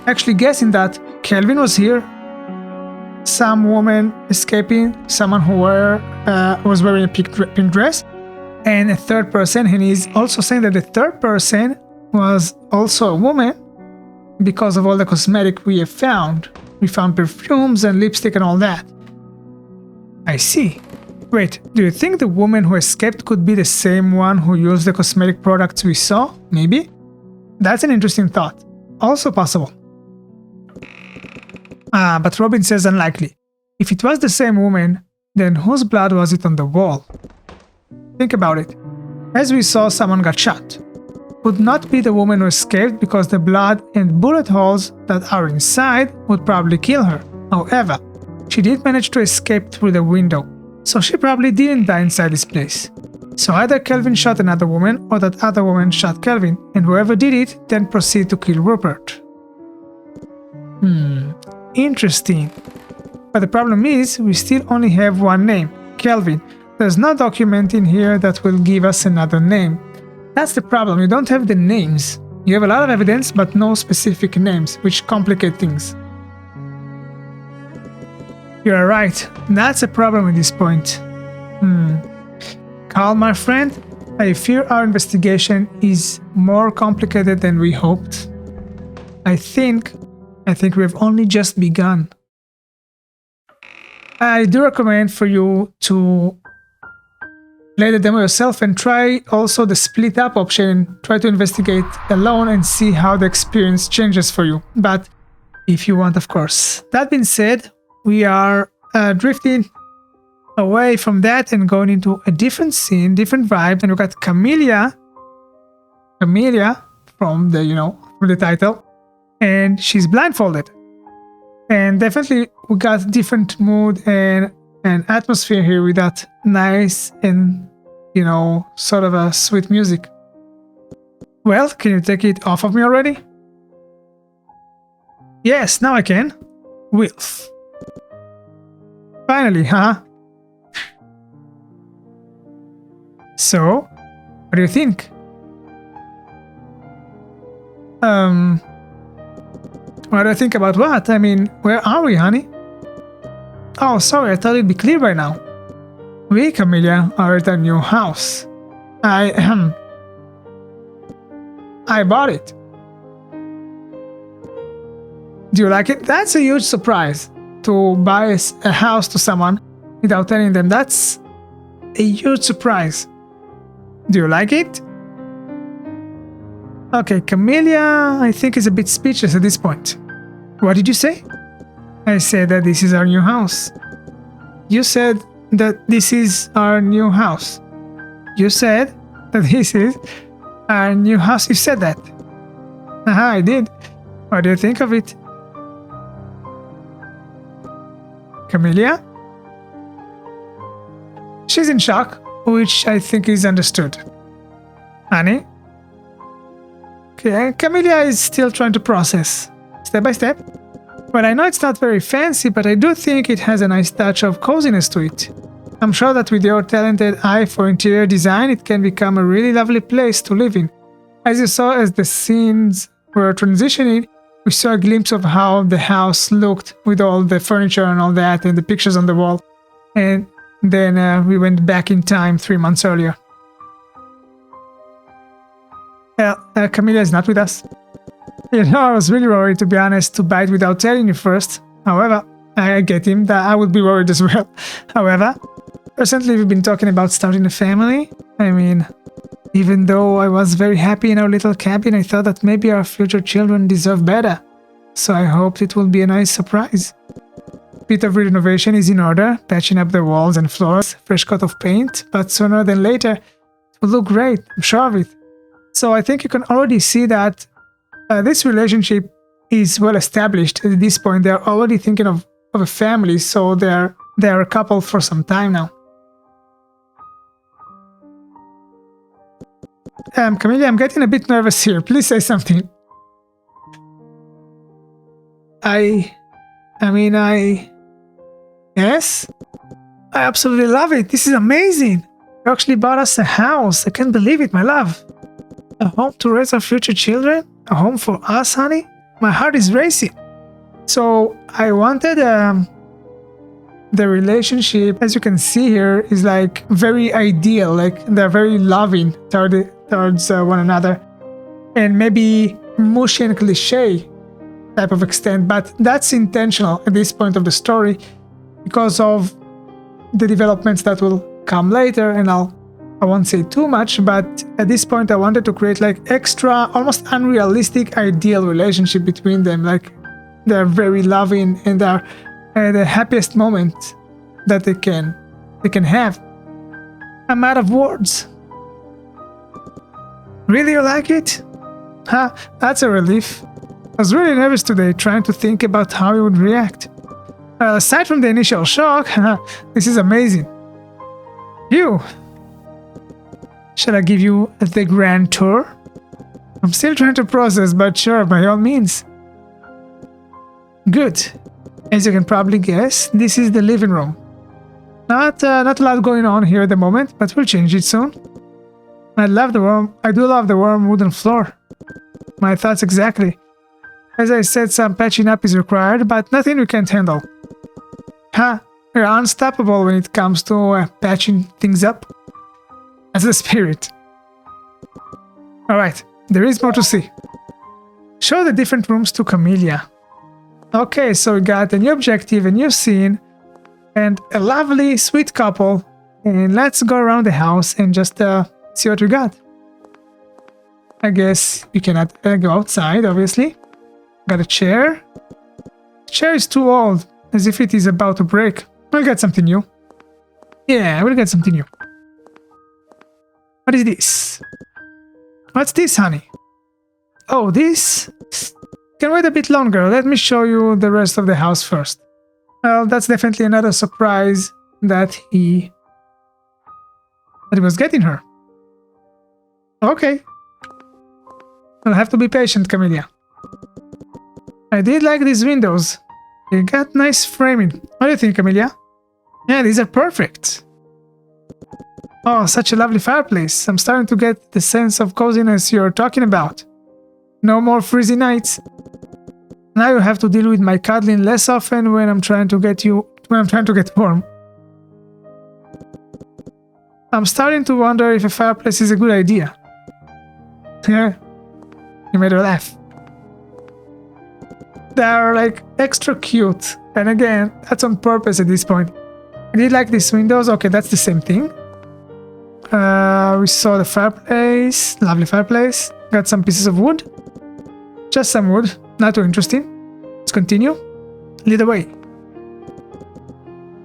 actually guessing that Kelvin was here, some woman escaping, someone who was wearing a pink dress, and a third person. And he's also saying that the third person was also a woman because of all the cosmetic we have found. We found perfumes and lipstick and all that. I see. Wait, do you think the woman who escaped could be the same one who used the cosmetic products we saw? Maybe? That's an interesting thought. Also possible. But Robin says unlikely. If it was the same woman, then whose blood was it on the wall? Think about it. As we saw, someone got shot. Would not be the woman who escaped, because the blood and bullet holes that are inside would probably kill her. However, she did manage to escape through the window, so she probably didn't die inside this place. So either Kelvin shot another woman, or that other woman shot Kelvin, and whoever did it then proceeded to kill Rupert. Interesting. But the problem is, we still only have one name, Kelvin. There's no document in here that will give us another name. That's the problem, you don't have the names. You have a lot of evidence, but no specific names, which complicate things. You're right, that's a problem at this point. Carl, my friend, I fear our investigation is more complicated than we hoped. I think we have only just begun. I do recommend for you to play the demo yourself and try also the split up option. Try to investigate alone and see how the experience changes for you. But if you want, of course. That being said, we are drifting away from that and going into a different scene, different vibe. And we got Kamilia from the, from the title, and she's blindfolded. And definitely we got different mood and atmosphere here with that nice and, sort of a sweet music. Well, can you take it off of me already? Yes, now I can. Wilf. Finally, huh? So, what do you think? What do I think about what? I mean, where are we, honey? Oh, sorry, I thought it'd be clear by now. We, Kamilia, are at our new house. I bought it. Do you like it? That's a huge surprise, to buy a house to someone without telling them. That's a huge surprise. Do you like it? Okay, Kamilia, I think, is a bit speechless at this point. What did you say? I said that this is our new house. You said that this is our new house. You said that this is our new house. You said that. I did. What do you think of it? Kamilia? She's in shock, which I think is understood. Honey? Okay, Kamilia is still trying to process, step by step. Well, I know it's not very fancy, but I do think it has a nice touch of coziness to it. I'm sure that with your talented eye for interior design, it can become a really lovely place to live in. As you saw, as the scenes were transitioning, we saw a glimpse of how the house looked with all the furniture and all that and the pictures on the wall. And then we went back in time 3 months earlier. Kamilia is not with us. You know, I was really worried, to be honest, to bite without telling you first. However, I get him, that I would be worried as well. However, recently we've been talking about starting a family. I mean, even though I was very happy in our little cabin, I thought that maybe our future children deserve better. So I hoped it will be a nice surprise. Bit of renovation is in order, patching up the walls and floors, fresh coat of paint, but sooner than later, it will look great, I'm sure of it. So I think you can already see that this relationship is well established. At this point, they're already thinking of a family, so they're a couple for some time now. Kamilia, I'm getting a bit nervous here. Please say something. Yes? I absolutely love it. This is amazing. You actually bought us a house. I can't believe it, my love. A home to raise our future children? A home for us, honey? My heart is racing. So I wanted the relationship, as you can see here, is like very ideal. Like they're very loving towards one another, and maybe mushy and cliche type of extent. But that's intentional at this point of the story because of the developments that will come later, and I won't say too much, but at this point I wanted to create like extra, almost unrealistic, ideal relationship between them. Like they're very loving and they're at the happiest moment that they can have. I'm out of words. Really, you like it? Huh, that's a relief. I was really nervous today trying to think about how he would react. Aside from the initial shock, this is amazing. Shall I give you the grand tour? I'm still trying to process, but sure, by all means. Good. As you can probably guess, this is the living room. Not a lot going on here at the moment, but we'll change it soon. I do love the warm wooden floor. My thoughts exactly. As I said, some patching up is required, but nothing we can't handle. We're unstoppable when it comes to patching things up. That's the spirit. Alright, there is more to see. Show the different rooms to Kamilia. Okay, so we got a new objective, a new scene, and a lovely, sweet couple. And let's go around the house and just see what we got. I guess you cannot go outside, obviously. Got a chair. The chair is too old, as if it is about to break. We'll get something new. Yeah, we'll get something new. What is this? What's this, honey? Oh, this? Can wait a bit longer. Let me show you the rest of the house first. Well, that's definitely another surprise that he was getting her. Okay. I'll have to be patient, Kamilia. I did like these windows. They got nice framing. What do you think, Kamilia? Yeah, these are perfect. Oh, such a lovely fireplace. I'm starting to get the sense of coziness you're talking about. No more freezy nights. Now you have to deal with my cuddling less often when I'm trying to get warm. I'm starting to wonder if a fireplace is a good idea. Yeah, you made her laugh. They are like extra cute, and again, that's on purpose at this point. I did like these windows. Okay, that's the same thing. We saw the fireplace, lovely fireplace. Got some pieces of wood. Just some wood, not too interesting. Let's continue. Lead the way.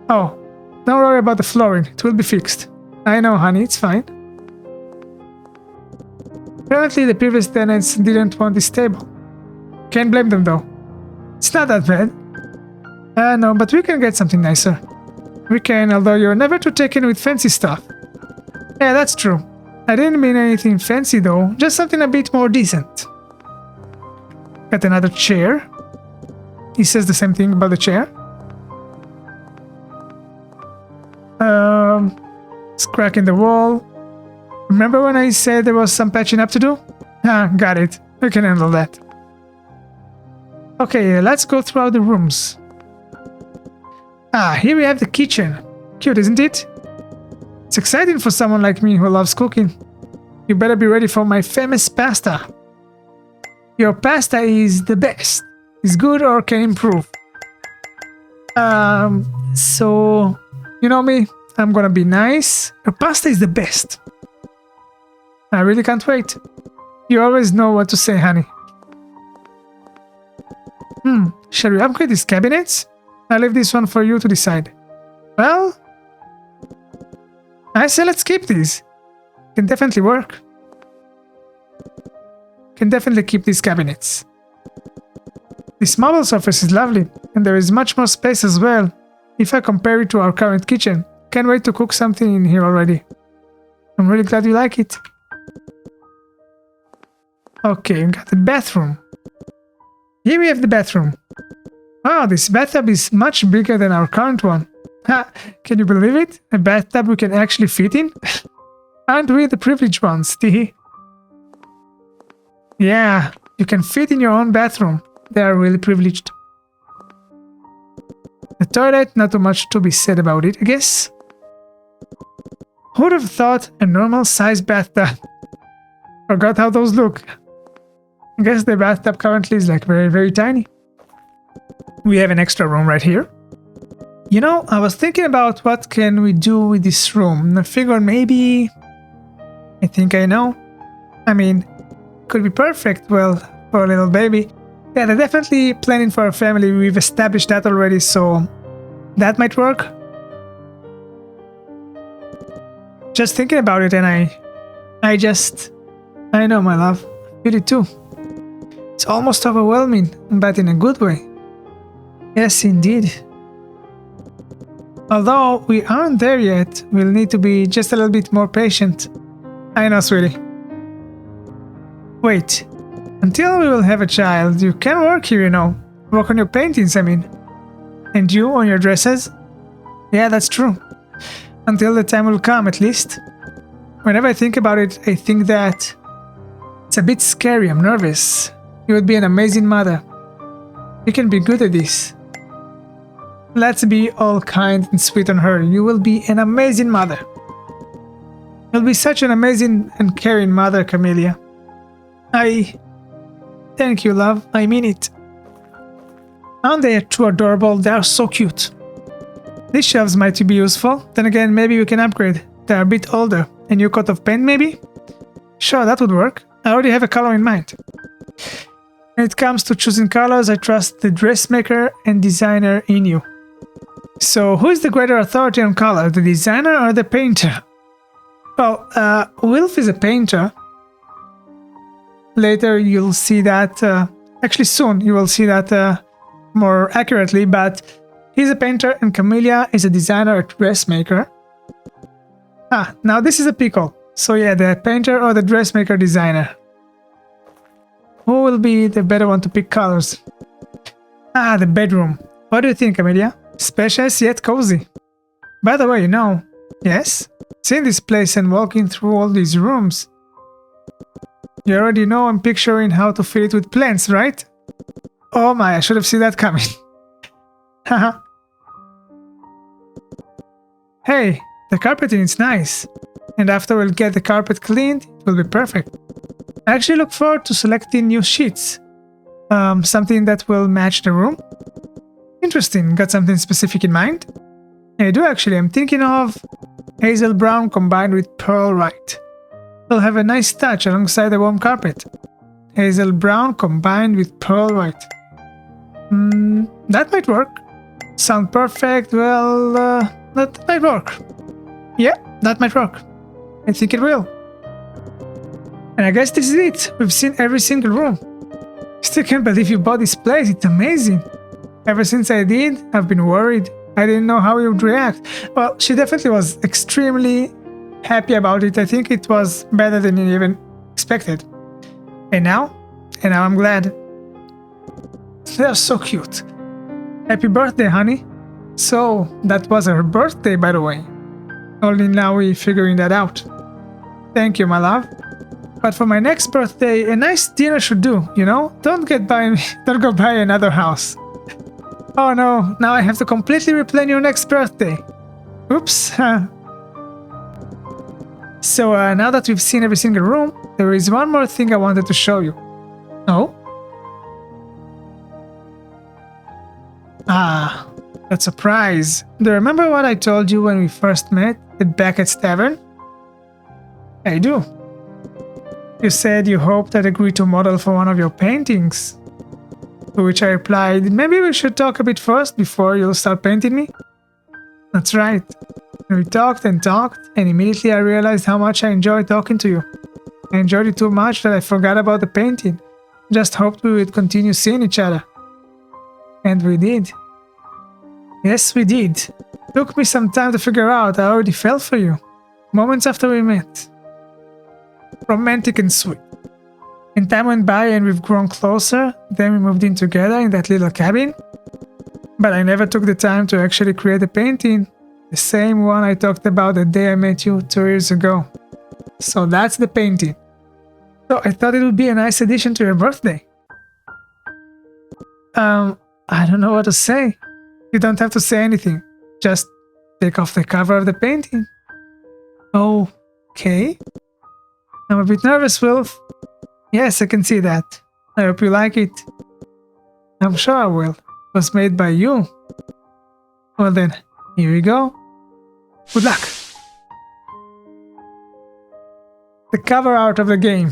Oh, don't worry about the flooring, it will be fixed. I know, honey, it's fine. Apparently the previous tenants didn't want this table. Can't blame them though. It's not that bad. No, but we can get something nicer. We can, although you're never too taken with fancy stuff. Yeah, that's true. I didn't mean anything fancy though, just something a bit more decent. Got another chair. he says the same thing about the chair. It's crack in the wall. Remember when I said there was some patching up to do? Ah, got it. We can handle that. Okay, let's go throughout the rooms. Ah, here we have the kitchen. Cute, isn't it? It's exciting for someone like me who loves cooking. You better be ready for my famous pasta. Your pasta is the best. Is good or can improve. So, you know me, I'm gonna be nice. Your pasta is the best. I really can't wait. You always know what to say, honey. Shall we upgrade these cabinets? I'll leave this one for you to decide. Well, I say let's keep these. Can definitely work. Can definitely keep these cabinets. This marble surface is lovely, and there is much more space as well, if I compare it to our current kitchen. Can't wait to cook something in here already. I'm really glad you like it. Okay, we got the bathroom. Here we have the bathroom. Wow, this bathtub is much bigger than our current one. Ha, can you believe it? A bathtub we can actually fit in? Aren't we the privileged ones, Teehee? Yeah, you can fit in your own bathroom. They are really privileged. The toilet, not too much to be said about it, I guess. Who would have thought a normal sized bathtub? Forgot how those look. I guess the bathtub currently is like very, very tiny. We have an extra room right here. You know, I was thinking about what can we do with this room. I figured maybe... I think I know. I mean, could be perfect, well, for a little baby. Yeah, they're definitely planning for a family. We've established that already, so that might work. Just thinking about it, and I know, my love. I feel it too. It's almost overwhelming, but in a good way. Yes, indeed. Although we aren't there yet, we'll need to be just a little bit more patient. I know, sweetie. Wait. Until we will have a child, you can work here, you know. Work on your paintings, I mean. And you on your dresses? Yeah, that's true. Until the time will come, at least. Whenever I think about it, I think that it's a bit scary. I'm nervous. You would be an amazing mother. You can be good at this. Let's be all kind and sweet on her. You will be an amazing mother. You'll be such an amazing and caring mother, Kamilia. Thank you, love. I mean it. Aren't they too adorable? They are so cute. These shelves might be useful. Then again, maybe we can upgrade. They're a bit older. A new coat of paint, maybe? Sure, that would work. I already have a color in mind. When it comes to choosing colors, I trust the dressmaker and designer in you. So, who is the greater authority on color, the designer or the painter? Well, Wilf is a painter. Later you'll see that, actually soon you will see that more accurately, but he's a painter and Kamilia is a designer, a dressmaker. Ah, now this is a pickle. So yeah, the painter or the dressmaker designer. Who will be the better one to pick colors? Ah, the bedroom. What do you think, Kamilia? Spacious yet cozy. By the way, you know, yes? Seeing this place and walking through all these rooms. You already know I'm picturing how to fill it with plants, right? Oh my, I should have seen that coming. Haha. Hey, the carpeting is nice. And after we'll get the carpet cleaned, it will be perfect. I actually look forward to selecting new sheets. Something that will match the room. Interesting, got something specific in mind? I do actually, I'm thinking of hazel brown combined with pearl white. It'll have a nice touch alongside the warm carpet. Hazel brown combined with pearl white. That might work. Sound perfect, well, that might work. Yeah, that might work. I think it will. And I guess this is it. We've seen every single room. Still can't believe you bought this place, it's amazing. Ever since I did, I've been worried. I didn't know how you would react. Well, she definitely was extremely happy about it. I think it was better than you even expected. And now I'm glad. They're so cute. Happy birthday, honey. So, that was her birthday, by the way. Only now we're figuring that out. Thank you, my love. But for my next birthday, a nice dinner should do, you know? Don't go buy another house. Oh no, now I have to completely replan your next birthday. Oops. So now that we've seen every single room, there is one more thing I wanted to show you. Oh? Ah, that surprise. Do you remember what I told you when we first met at Beckett's Tavern? I do. You said you hoped I'd agree to model for one of your paintings. To which I replied, maybe we should talk a bit first before you'll start painting me? That's right. We talked, and immediately I realized how much I enjoyed talking to you. I enjoyed it too much that I forgot about the painting. Just hoped we would continue seeing each other. And we did. Yes, we did. Took me some time to figure out I already fell for you. Moments after we met. Romantic and sweet. And time went by and we've grown closer, then we moved in together in that little cabin. But I never took the time to actually create a painting, the same one I talked about the day I met you 2 years ago. So that's the painting. So I thought it would be a nice addition to your birthday. I don't know what to say. You don't have to say anything. Just take off the cover of the painting. Okay. I'm a bit nervous, Wolf. Yes, I can see that. I hope you like it. I'm sure I will. It was made by you. Well then, here we go. Good luck. The cover art of the game.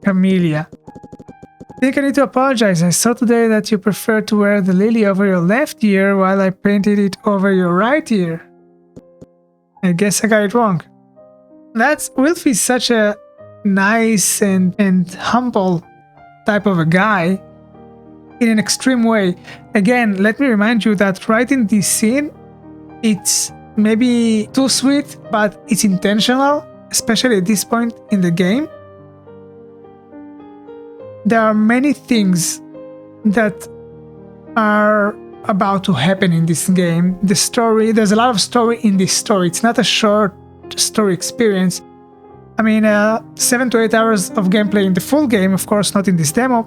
Kamilia. I think I need to apologize. I saw today that you prefer to wear the lily over your left ear while I painted it over your right ear. I guess I got it wrong. Wilf is such a nice and humble type of a guy in an extreme way. Again, let me remind you that right in this scene, it's maybe too sweet, but it's intentional, especially at this point in the game. There are many things that are about to happen in this game. The story, there's a lot of story in this story. It's not a short story experience. I mean, 7 to 8 hours of gameplay in the full game, of course, not in this demo.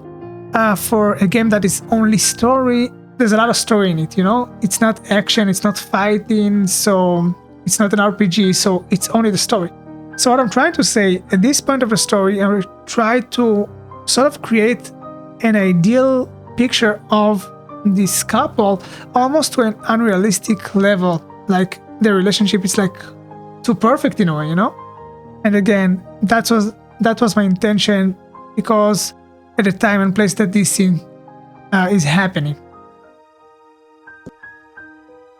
For a game that is only story, there's a lot of story in it, you know? It's not action, it's not fighting, so it's not an RPG, so it's only the story. So what I'm trying to say, at this point of the story, I will try to sort of create an ideal picture of this couple almost to an unrealistic level. Like, their relationship is like too perfect in a way, you know? And again, that was my intention, because at the time and place that this scene is happening.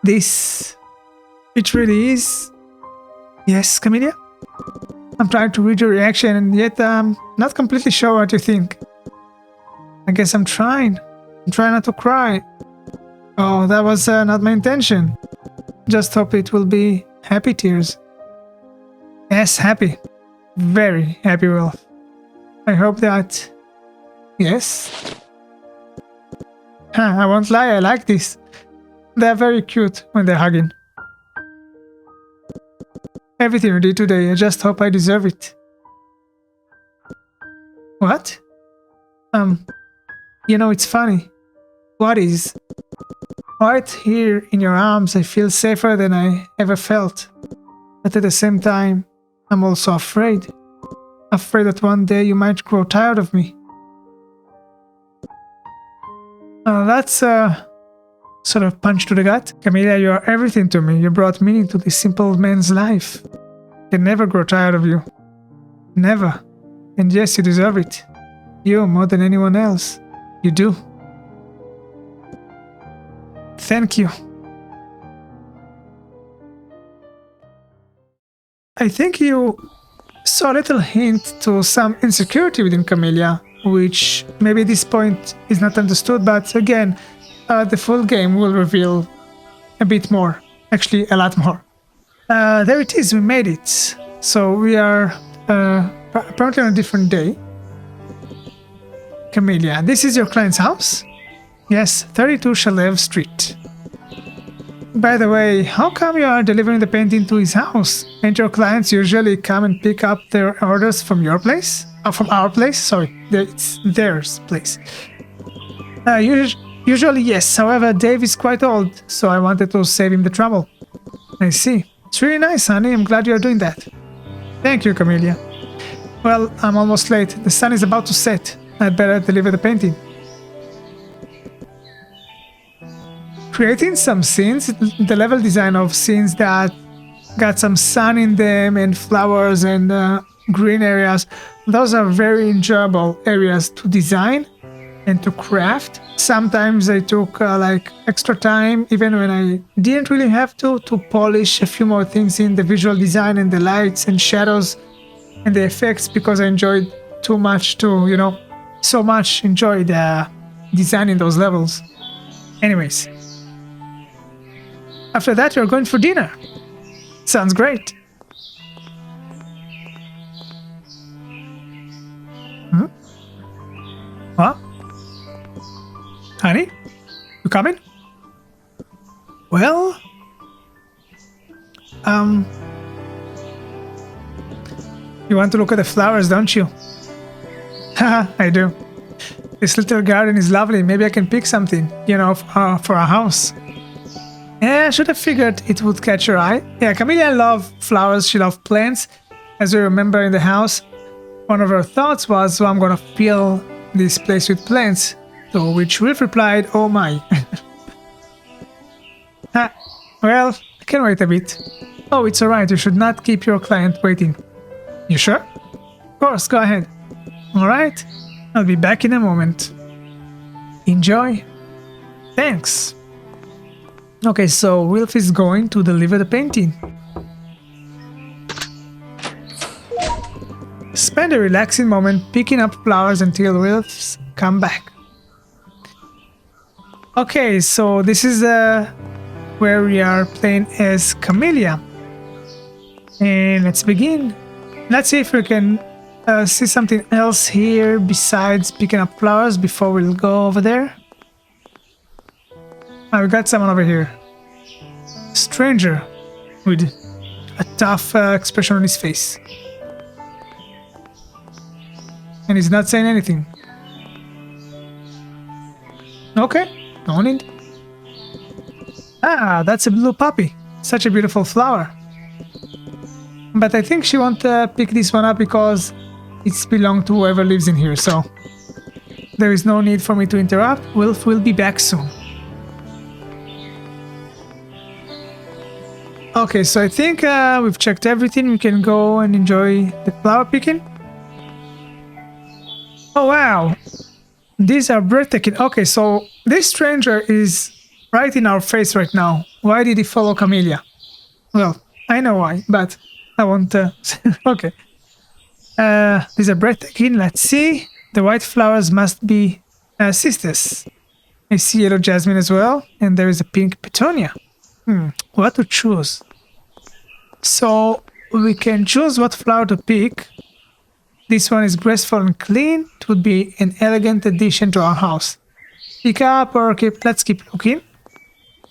It really is. Yes, Kamilia? I'm trying to read your reaction, and yet I'm not completely sure what you think. I guess I'm trying. I'm trying not to cry. Oh, that was not my intention. Just hope it will be happy tears. Yes, happy. Very happy, Wolf. I hope that... Yes? I won't lie, I like this. They're very cute when they're hugging. Everything you did today, I just hope I deserve it. What? You know, it's funny. What is? Right here in your arms, I feel safer than I ever felt. But at the same time, I'm also afraid. Afraid that one day you might grow tired of me. That's sort of punch to the gut. Kamilia, you are everything to me. You brought meaning to this simple man's life. I can never grow tired of you. Never. And yes, you deserve it. You, more than anyone else. You do. Thank you. I think you saw a little hint to some insecurity within Kamilia, which maybe at this point is not understood, but again, the full game will reveal a bit more. Actually, a lot more. There it is, we made it. So we are apparently on a different day. Kamilia, this is your client's house? Yes, 32 Shalev Street. By the way, how come you are delivering the painting to his house? And your clients usually come and pick up their orders from your place? From our place? Sorry, it's theirs place. Usually yes, however Dave is quite old, so I wanted to save him the trouble. I see. It's really nice, honey. I'm glad you're doing that. Thank you, Kamilia. Well, I'm almost late. The sun is about to set. I'd better deliver the painting. Creating some scenes, the level design of scenes that got some sun in them and flowers and green areas, those are very enjoyable areas to design and to craft. Sometimes I took like extra time, even when I didn't really have to polish a few more things in the visual design and the lights and shadows and the effects, because I enjoyed too much to, you know, so much enjoyed designing those levels. Anyways, after that you're going for dinner. Sounds great. What? Honey? You coming? Well... You want to look at the flowers, don't you? Haha, I do. This little garden is lovely. Maybe I can pick something, you know, for our house. Yeah, I should have figured it would catch your eye. Yeah, Kamilia loves flowers. She loves plants. As we remember in the house, one of her thoughts was, well, I'm gonna fill this place with plants. To which Wilf replied, oh my. Well, I can wait a bit. Oh, it's alright. You should not keep your client waiting. You sure? Of course, go ahead. Alright, I'll be back in a moment. Enjoy. Thanks. Okay, so Wilf is going to deliver the painting. Spend a relaxing moment picking up flowers until Wilf's come back. Okay, so this is where we are playing as Kamilia. And let's begin. Let's see if we can see something else here besides picking up flowers before we'll go over there. We got someone over here. Stranger with a tough expression on his face. And he's not saying anything. Okay, no need. Ah, that's a blue poppy. Such a beautiful flower. But I think she won't pick this one up because it's belonged to whoever lives in here, so there is no need for me to interrupt. Wilf will be back soon. Okay, so I think we've checked everything. We can go and enjoy the flower picking. Oh wow, these are breathtaking. Okay, so this stranger is right in our face right now. Why did he follow Kamilia? Well, I know why, but I won't... okay. These are breathtaking. Let's see. The white flowers must be cistus. I see yellow jasmine as well, and there is a pink petunia. What to choose? So we can choose what flower to pick. This one is graceful and clean. It would be an elegant addition to our house. Pick up or keep... Let's keep looking.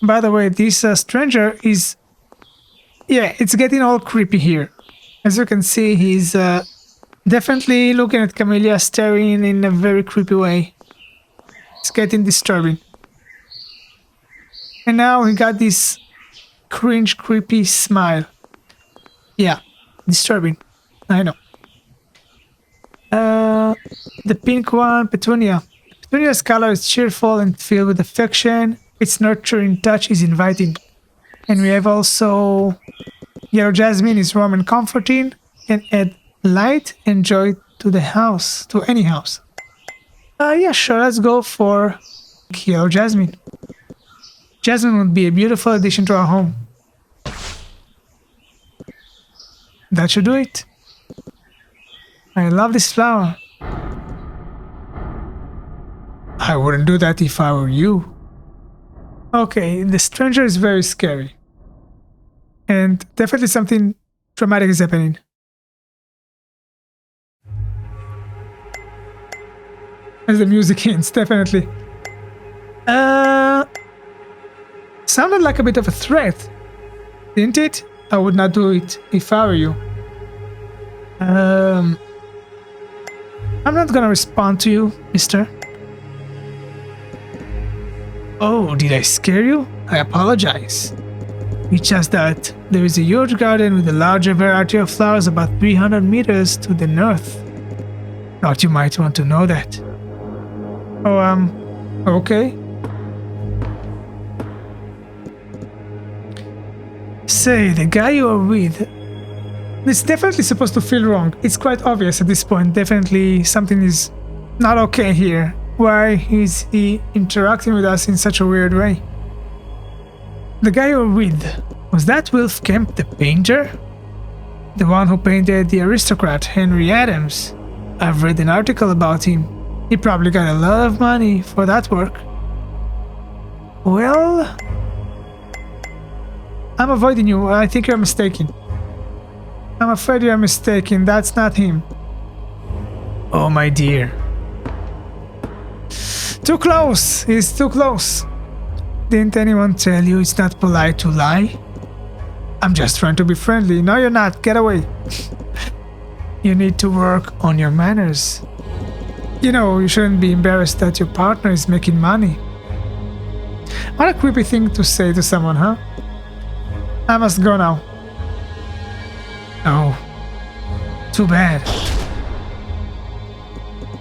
By the way, this stranger is... Yeah, it's getting all creepy here. As you can see, he's definitely looking at Kamilia, staring in a very creepy way. It's getting disturbing. And now we got this cringe, creepy smile. Yeah, disturbing. I know. The pink one, Petunia. Petunia's color is cheerful and filled with affection. Its nurturing touch is inviting. And we have also yellow jasmine is warm and comforting and add light and joy to the house, to any house. Yeah, sure, let's go for yellow jasmine. Jasmine would be a beautiful addition to our home. That should do it. I love this flower. I wouldn't do that if I were you. Okay, the stranger is very scary. And definitely something dramatic is happening. As the music ends, definitely. Sounded like a bit of a threat, didn't it? I would not do it if I were you. I'm not gonna respond to you, mister. Oh, did I scare you? I apologize. It's just that there is a huge garden with a larger variety of flowers about 300 meters to the north. Thought you might want to know that. Oh, okay. Say, the guy you are with, it's definitely supposed to feel wrong. It's quite obvious at this point. Definitely something is not okay here. Why is he interacting with us in such a weird way? The guy you're with, was that Wilf Kemp the painter? The one who painted the aristocrat Henry Adams. I've read an article about him. He probably got a lot of money for that work. Well, I'm avoiding you. I think you're mistaken. I'm afraid you're mistaken. That's not him. Oh, my dear. Too close! He's too close. Didn't anyone tell you it's not polite to lie? I'm just trying to be friendly. No, you're not. Get away. You need to work on your manners. You know, you shouldn't be embarrassed that your partner is making money. What a creepy thing to say to someone, huh? I must go now. Oh. Too bad.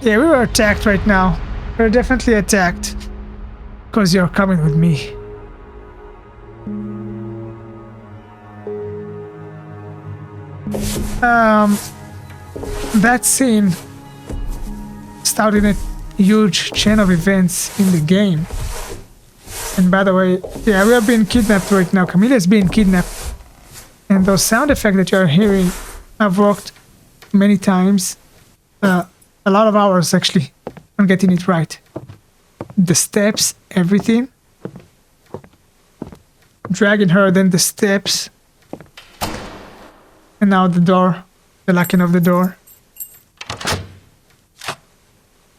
Yeah, we were attacked right now. We're definitely attacked. Because you're coming with me. That scene started a huge chain of events in the game. And by the way, yeah, we are being kidnapped right now. Kamilia is being kidnapped. And those sound effects that you're hearing, I've worked many times. A lot of hours actually on getting it right. The steps, everything. Dragging her, then the steps. And now the door. The locking of the door.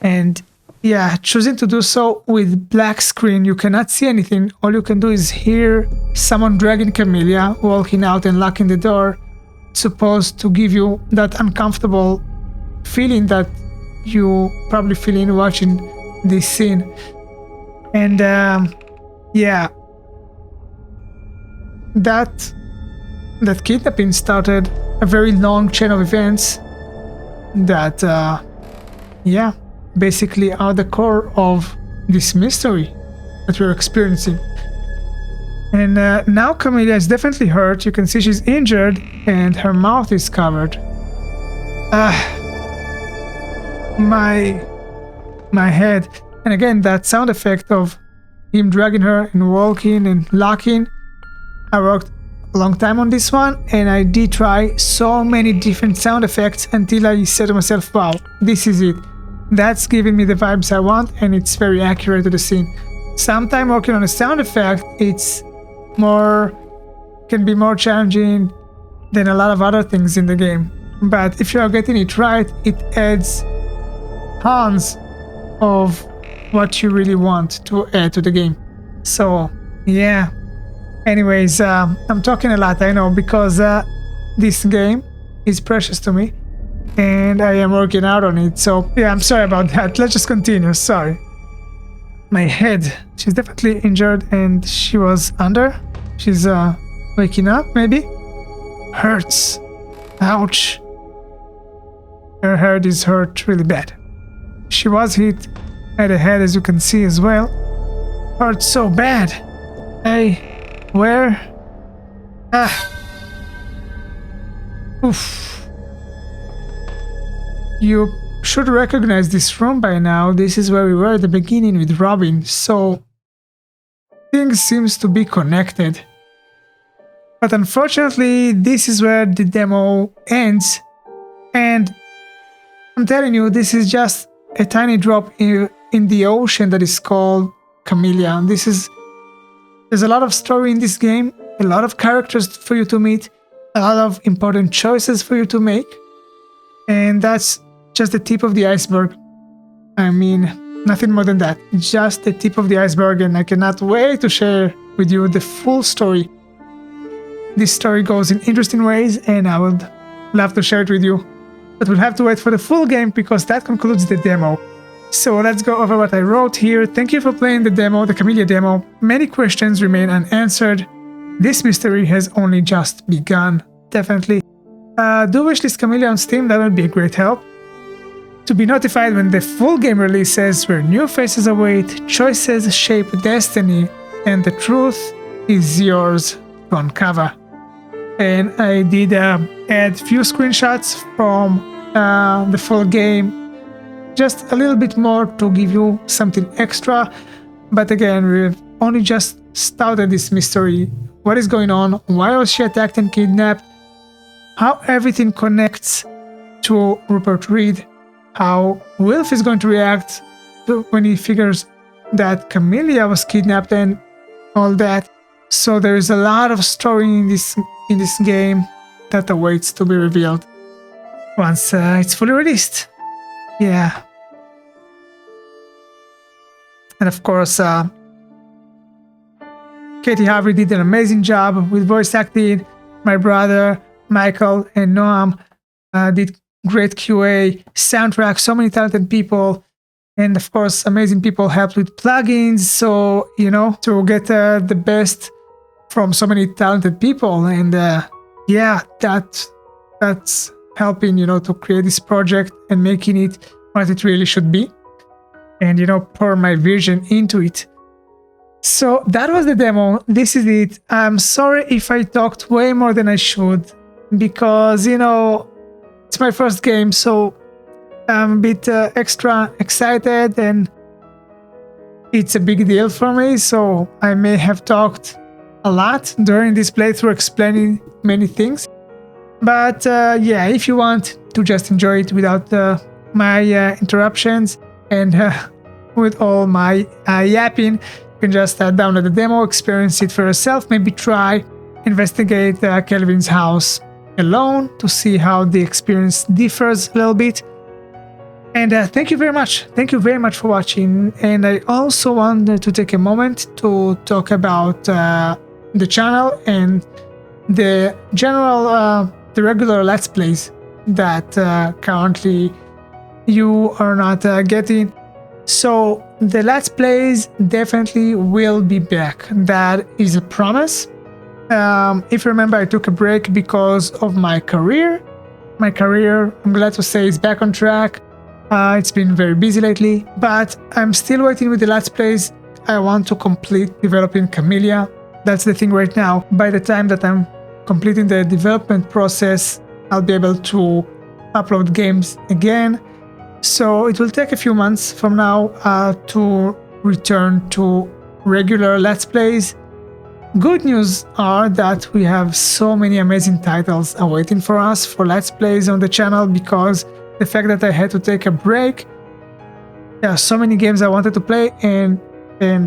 And yeah, choosing to do so with black screen, you cannot see anything. All you can do is hear someone dragging Kamilia, walking out and locking the door. It's supposed to give you that uncomfortable feeling that you probably feel in watching this scene. And yeah, that kidnapping started a very long chain of events that yeah, basically are the core of this mystery that we're experiencing. And now Kamilia is definitely hurt. You can see she's injured and her mouth is covered. My head. And again, that sound effect of him dragging her and walking and locking. I worked a long time on this one, and I did try so many different sound effects until I said to myself, wow, this is it. That's giving me the vibes I want, and it's very accurate to the scene. Sometimes working on a sound effect, can be more challenging than a lot of other things in the game. But if you are getting it right, it adds tons of what you really want to add to the game. So yeah. Anyways, I'm talking a lot, I know, because this game is precious to me and I am working out on it. So yeah, I'm sorry about that. Let's just continue. Sorry. My head. She's definitely injured and she was under. She's waking up, maybe. Hurts. Ouch. Her head is hurt really bad. She was hit at the head, as you can see as well. Hurts so bad. Hey. Where? Oof. You should recognize this room by now. This is where we were at the beginning with Robin, so things seems to be connected. But unfortunately, this is where the demo ends, and I'm telling you, this is just a tiny drop in the ocean that is called Kamilia. There's a lot of story in this game, a lot of characters for you to meet, a lot of important choices for you to make, and that's just the tip of the iceberg. I mean, Nothing more than that. It's just the tip of the iceberg, and I cannot wait to share with you the full story. This story goes in interesting ways, and I would love to share it with you. But we'll have to wait for the full game because that concludes the demo. So let's go over what I wrote here. Thank you for playing the demo, the Kamilia Demo. Many questions remain unanswered. This mystery has only just begun. Definitely. Do wishlist Kamilia on Steam, that would be a great help. To be notified when the full game releases, where new faces await, choices shape destiny, and the truth is yours to uncover. And I did add few screenshots from the full game, just a little bit more to give you something extra. But again, we've only just started this mystery. What is going on? Why was she attacked and kidnapped? How everything connects to Rupert Reed? How Wilf is going to react when he figures that Kamilia was kidnapped and all that. So there is a lot of story in this game that awaits to be revealed once it's fully released. Yeah. And of course, Katie Harvey did an amazing job with voice acting. My brother, Michael, and Noam did great QA, soundtrack, so many talented people. And of course, amazing people helped with plugins. So, you know, to get the best from so many talented people. And yeah, that's helping, you know, to create this project and making it what it really should be. And, you know, pour my vision into it. So that was the demo. This is it. I'm sorry if I talked way more than I should, because, you know, it's my first game, so I'm a bit extra excited, and it's a big deal for me, so I may have talked a lot during this playthrough explaining many things. But yeah, if you want to just enjoy it without my interruptions and with all my yapping, you can just download the demo, experience it for yourself, maybe try, investigate Kelvin's house alone to see how the experience differs a little bit. And thank you very much. Thank you very much for watching. And I also wanted to take a moment to talk about the channel and the general, the regular Let's Plays that currently you are not getting. So the Let's Plays definitely will be back. That is a promise. If you remember, I took a break because of my career. My career, I'm glad to say, is back on track. It's been very busy lately, but I'm still waiting with the Let's Plays. I want to complete developing Kamilia. That's the thing right now. By the time that I'm completing the development process, I'll be able to upload games again. So it will take a few months from now to return to regular Let's Plays. Good news are that we have so many amazing titles awaiting for us for Let's Plays on the channel, because the fact that I had to take a break, there are so many games I wanted to play and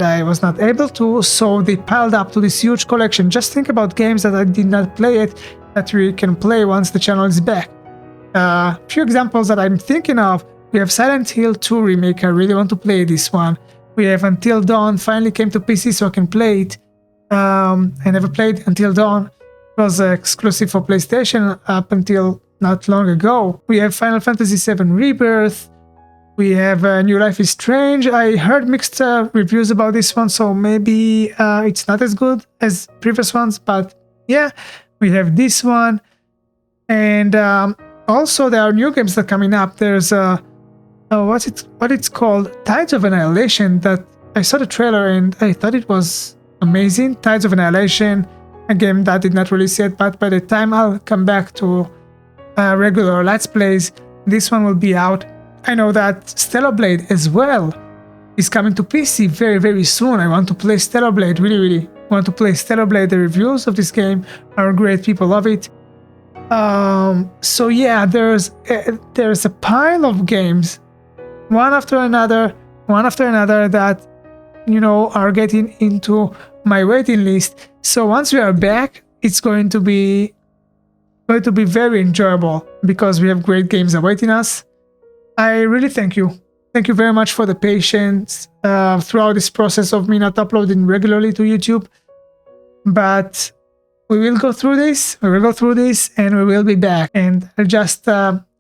I was not able to, so they piled up to this huge collection. Just think about games that I did not play yet that we can play once the channel is back. A few examples that I'm thinking of: we have Silent Hill 2 remake, I really want to play this one. We have Until Dawn, finally came to PC so I can play it. I never played Until Dawn. It was exclusive for PlayStation up until not long ago. We have Final Fantasy VII Rebirth. We have New Life is Strange. I heard mixed reviews about this one, so maybe it's not as good as previous ones, but yeah, we have this one. And also there are new games that are coming up. There's what it's called, Tides of Annihilation, that I saw the trailer and I thought it was amazing. Tides of Annihilation, a game that did not release yet, but by the time I'll come back to regular Let's Plays, this one will be out. I know that Stellar Blade as well is coming to PC very, very soon. I want to play Stellar Blade, really want to play Stellar Blade. The reviews of this game are great, people love it. So yeah, there's a pile of games, one after another that, you know, are getting into my waiting list. So once we are back, it's going to be very enjoyable because we have great games awaiting us. I really thank you Thank you very much for the patience throughout this process of me not uploading regularly to YouTube. But we will go through this. We will go through this, and we will be back. And I'll just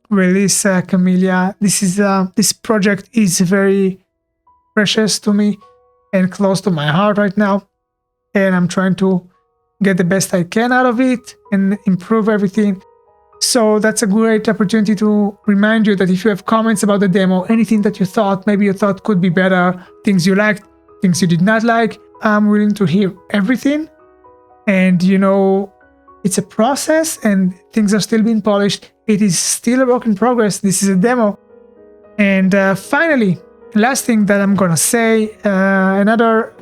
release Kamilia. This project is very precious to me and close to my heart right now. And I'm trying to get the best I can out of it and improve everything. So that's a great opportunity to remind you that if you have comments about the demo, anything that you thought, maybe you thought could be better, things you liked, things you did not like, I'm willing to hear everything. And it's a process and things are still being polished. It is still a work in progress. This is a demo. And finally, last thing that I'm gonna say, another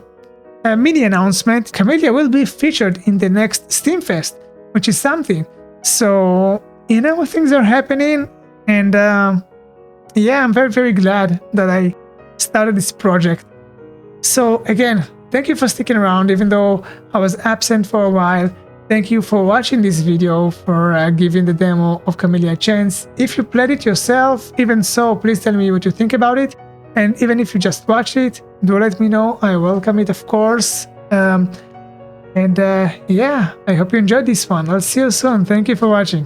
mini announcement. Kamilia will be featured in the next Steamfest, which is something. So, things are happening, and yeah, I'm very, very glad that I started this project. So again, thank you for sticking around, even though I was absent for a while. Thank you for watching this video, for giving the demo of Kamilia a chance. If you played it yourself, even so, please tell me what you think about it. And even if you just watched it, do let me know. I welcome it, of course. Yeah, I hope you enjoyed this one. I'll see you soon. Thank you for watching.